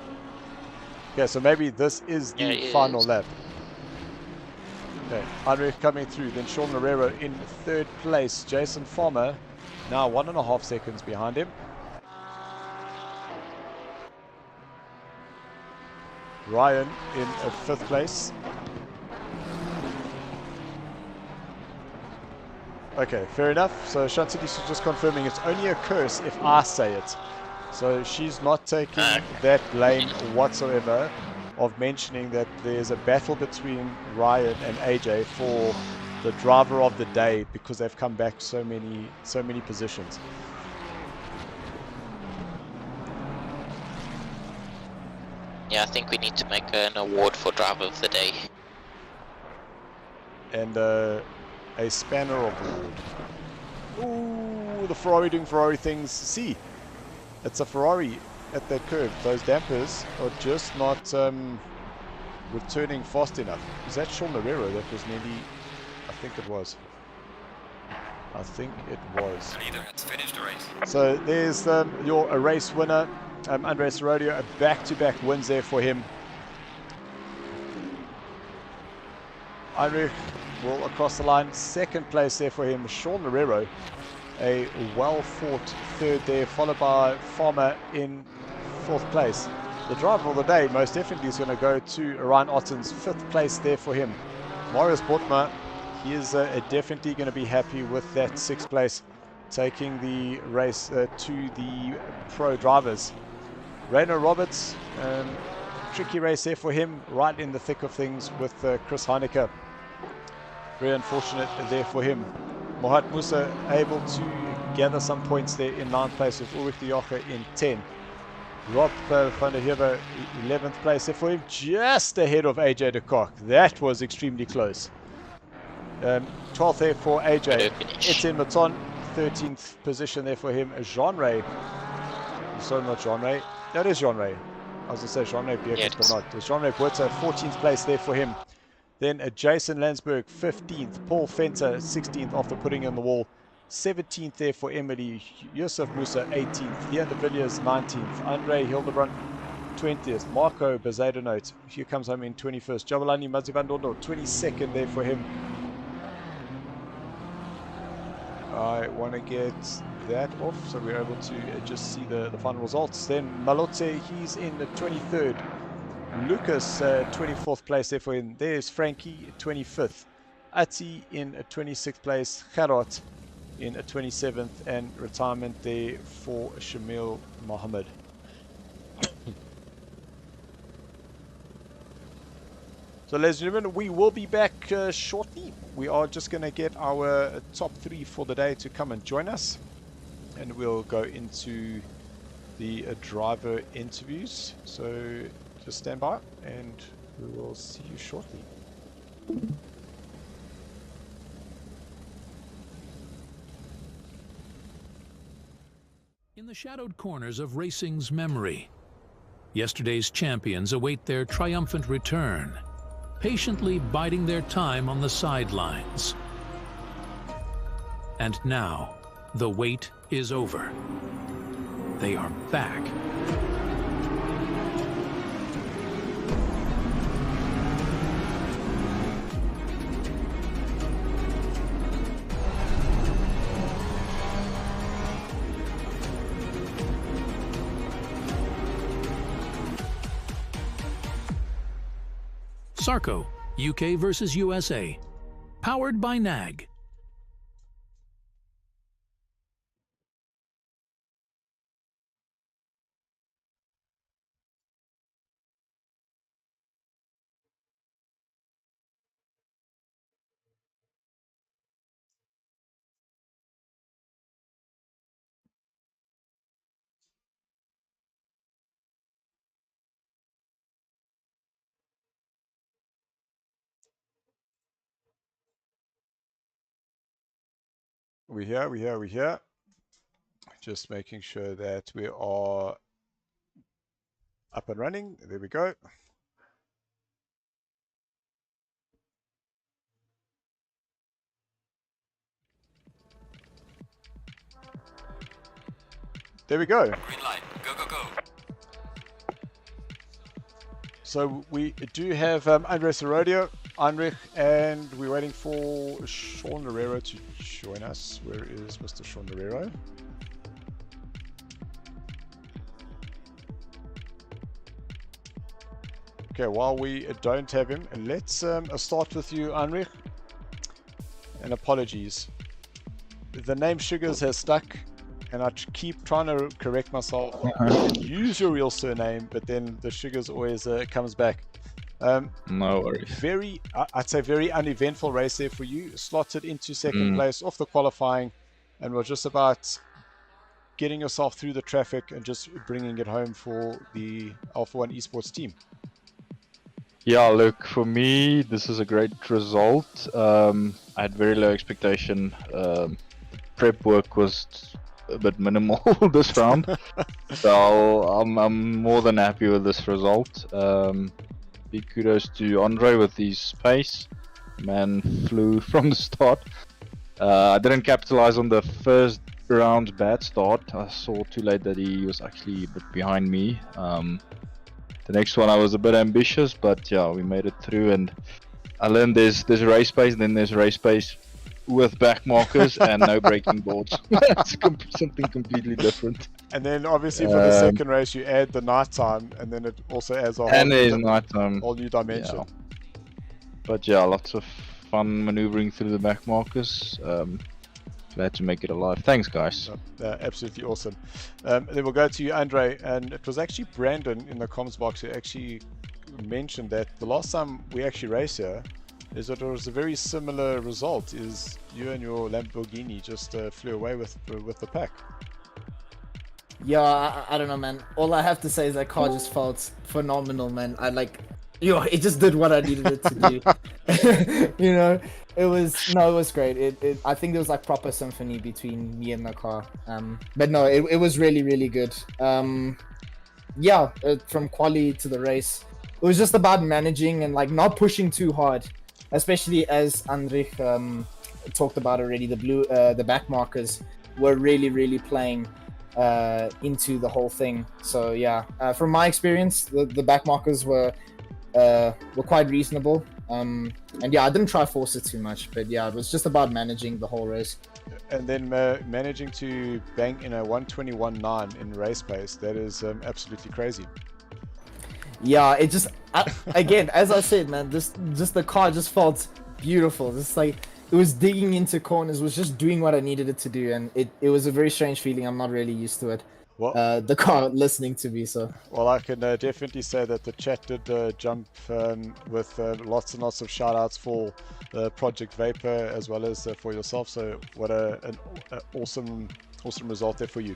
Okay, so maybe this is the final lap. Okay, Andre coming through, then Sean Marrero in 3rd place. Jason Farmer now 1.5 seconds behind him. Ryan in 5th place. Okay, fair enough. So Shantalis is just confirming it's only a curse if I say it. So she's not taking that blame whatsoever of mentioning that there's a battle between Ryan and AJ for the driver of the day, because they've come back so many positions. Yeah, I think we need to make an award for driver of the day. And a spanner of the wood. Ooh, the Ferrari doing Ferrari things. See, it's a Ferrari at that curve. Those dampers are just not returning fast enough. Is that Sean Marrero? That was nearly, I think it was. I think it was. The leader has finished the race. So there's your race winner, Andres Rodeo. A back-to-back wins there for him. Heinrich will across the line. 2nd place there for him. Sean Marrero, a well-fought 3rd there, followed by Farmer in 4th place. The driver of the day most definitely is going to go to Ryan Otten's 5th place there for him. Marius Bortma, he is definitely going to be happy with that 6th place, taking the race to the pro drivers. Rainer Roberts, tricky race there for him, right in the thick of things with Chris Heineke. Very unfortunate there for him. Mohat Musa able to gather some points there in 9th place with Ulrich de Joche in 10. Rob van der Heever 11th place there for him, just ahead of AJ de Kock. That was extremely close. 12th there for AJ. Etienne Maton, 13th position there for him. Jean Ray, sorry, not Jean Ray, that is Jean Ray. I was going to say Jean Ray Bierkes, but not. Jean Ray Buerta, 14th place there for him. Then Jason Landsberg, 15th. Paul Fenter, 16th after putting in the wall. 17th there for Emily. Yusuf Musa, 18th. Leon de Villiers, 19th. Andre Hildebrand, 20th. Marco Bezadenote, here comes home in 21st. Jabalani Mazivandondo, 22nd there for him. I want to get that off so we're able to just see the final results. Then Malote, he's in the 23rd. Lucas, 24th place there for him. There's Frankie, 25th. Ati in 26th place. Gerard in 27th. And retirement there for Shamil Mohammed. So ladies and gentlemen, we will be back shortly. We are just going to get our top 3 for the day to come and join us. And we'll go into the driver interviews. So just stand by and we will see you shortly. In the shadowed corners of racing's memory, yesterday's champions await their triumphant return, patiently biding their time on the sidelines. And now, the wait is over. They are back. SARCO, UK versus USA. Powered by NAG. We're here. Just making sure that we are up and running. There we go. There we go. Green light. Go, go, go. So we do have Andres Herodio, Heinrich, and we're waiting for Sean Herrero to join us. Where is Mr. Sean Herrero? Okay, while we don't have him, let's start with you, Heinrich. And apologies. The name Sugars has stuck, and I keep trying to correct myself. Use your real surname, but then the Sugars always comes back. No worries. I'd say very uneventful race there for you. Slotted into second place off the qualifying, and we're just about getting yourself through the traffic and just bringing it home for the Alpha One Esports team. Yeah, look, for me, this is a great result. I had very low expectation. Prep work was a bit minimal this round, so I'm more than happy with this result. Big kudos to Andre with his pace. Man flew from the start. I didn't capitalize on the first round's bad start. I saw too late that he was actually a bit behind me. The next one I was a bit ambitious, but yeah, we made it through, and I learned there's race pace, then there's race pace with back markers and no braking boards. It's something completely different. And then obviously for the second race you add the nighttime, and then it also adds a whole new dimension. Yeah. But yeah, lots of fun maneuvering through the back markers. Glad to make it alive. Thanks, guys. Absolutely awesome. Then we'll go to you, Andre, and it was actually Brandon in the comms box who actually mentioned that the last time we actually raced here is that it was a very similar result. Is you and your Lamborghini just flew away with the pack. Yeah, I don't know, man. All I have to say is that car just felt phenomenal, man. It just did what I needed it to do. You know, it was great. I think there was like proper symphony between me and the car. But no, it was really, really good. Yeah, from quali to the race, it was just about managing and like not pushing too hard, especially as Andrich talked about already. The back markers were really, really playing into the whole thing. So yeah, from my experience, the back markers were quite reasonable. And yeah, I didn't try force it too much, but yeah, it was just about managing the whole race. And then managing to bang in a 121.9 in race pace, that is absolutely crazy. Yeah, it just again, as I said, man, the car just felt beautiful. Just like it was digging into corners, was just doing what I needed it to do, and it was a very strange feeling. I'm not really used to it. Well, the car listening to me. So well, I can definitely say that the chat did jump with lots and lots of shout outs for Project Vapor as well as for yourself. So what an awesome result there for you.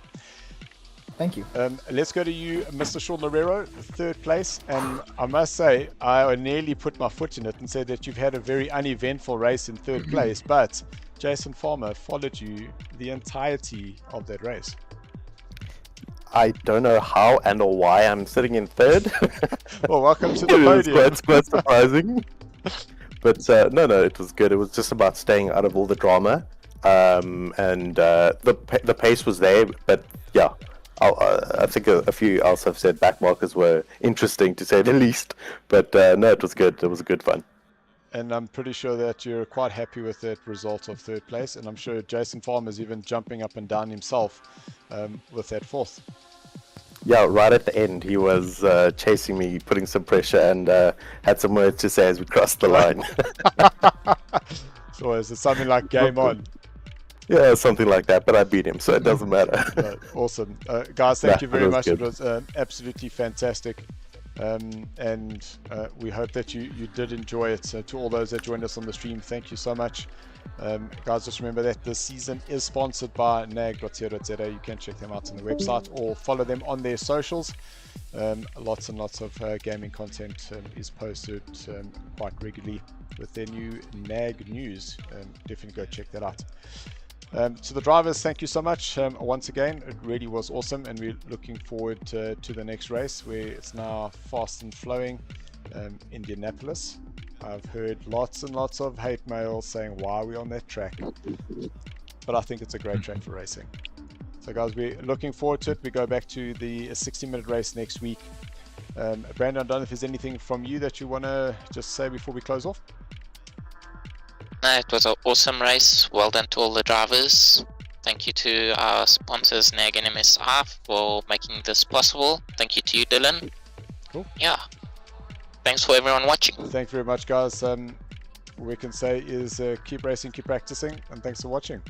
thank you. Let's go to you, Mr. Sean Lorero, third place. And I must say, I nearly put my foot in it and said that you've had a very uneventful race in third place, but Jason Farmer followed you the entirety of that race. I don't know how and or why I'm sitting in third. Well, welcome to the podium. It's quite surprising. But no, it was good. It was just about staying out of all the drama. And the pace was there, but yeah. I think a few else have said back markers were interesting to say the least, but no, it was good. It was good fun. And I'm pretty sure that you're quite happy with that result of third place, and I'm sure Jason Farmer's even jumping up and down himself with that fourth. Yeah, right at the end, he was chasing me, putting some pressure, and had some words to say as we crossed the line. So is it something like game on? Yeah, something like that, but I beat him, so it doesn't matter. Awesome. Guys, thank you very much. Good. It was absolutely fantastic. And we hope that you did enjoy it. To all those that joined us on the stream, thank you so much. Guys, just remember that this season is sponsored by NAG.co.za. You can check them out on the website or follow them on their socials. Lots and lots of gaming content is posted quite regularly with their new NAG news. Definitely go check that out. To the drivers, thank you so much once again. It really was awesome, and we're looking forward to the next race where it's now fast and flowing. Indianapolis. I've heard lots and lots of hate mail saying why are we on that track, but I think it's a great track for racing. So guys, we're looking forward to it. We go back to the 60-minute race next week. Brandon, I don't know if there's anything from you that you want to just say before we close off. It was an awesome race. Well done to all the drivers. Thank you to our sponsors NAG and MSI for making this possible. Thank you to you, Dylan. Cool. Yeah. Thanks for everyone watching. Thank you very much, guys. All we can say is keep racing, keep practicing, and thanks for watching.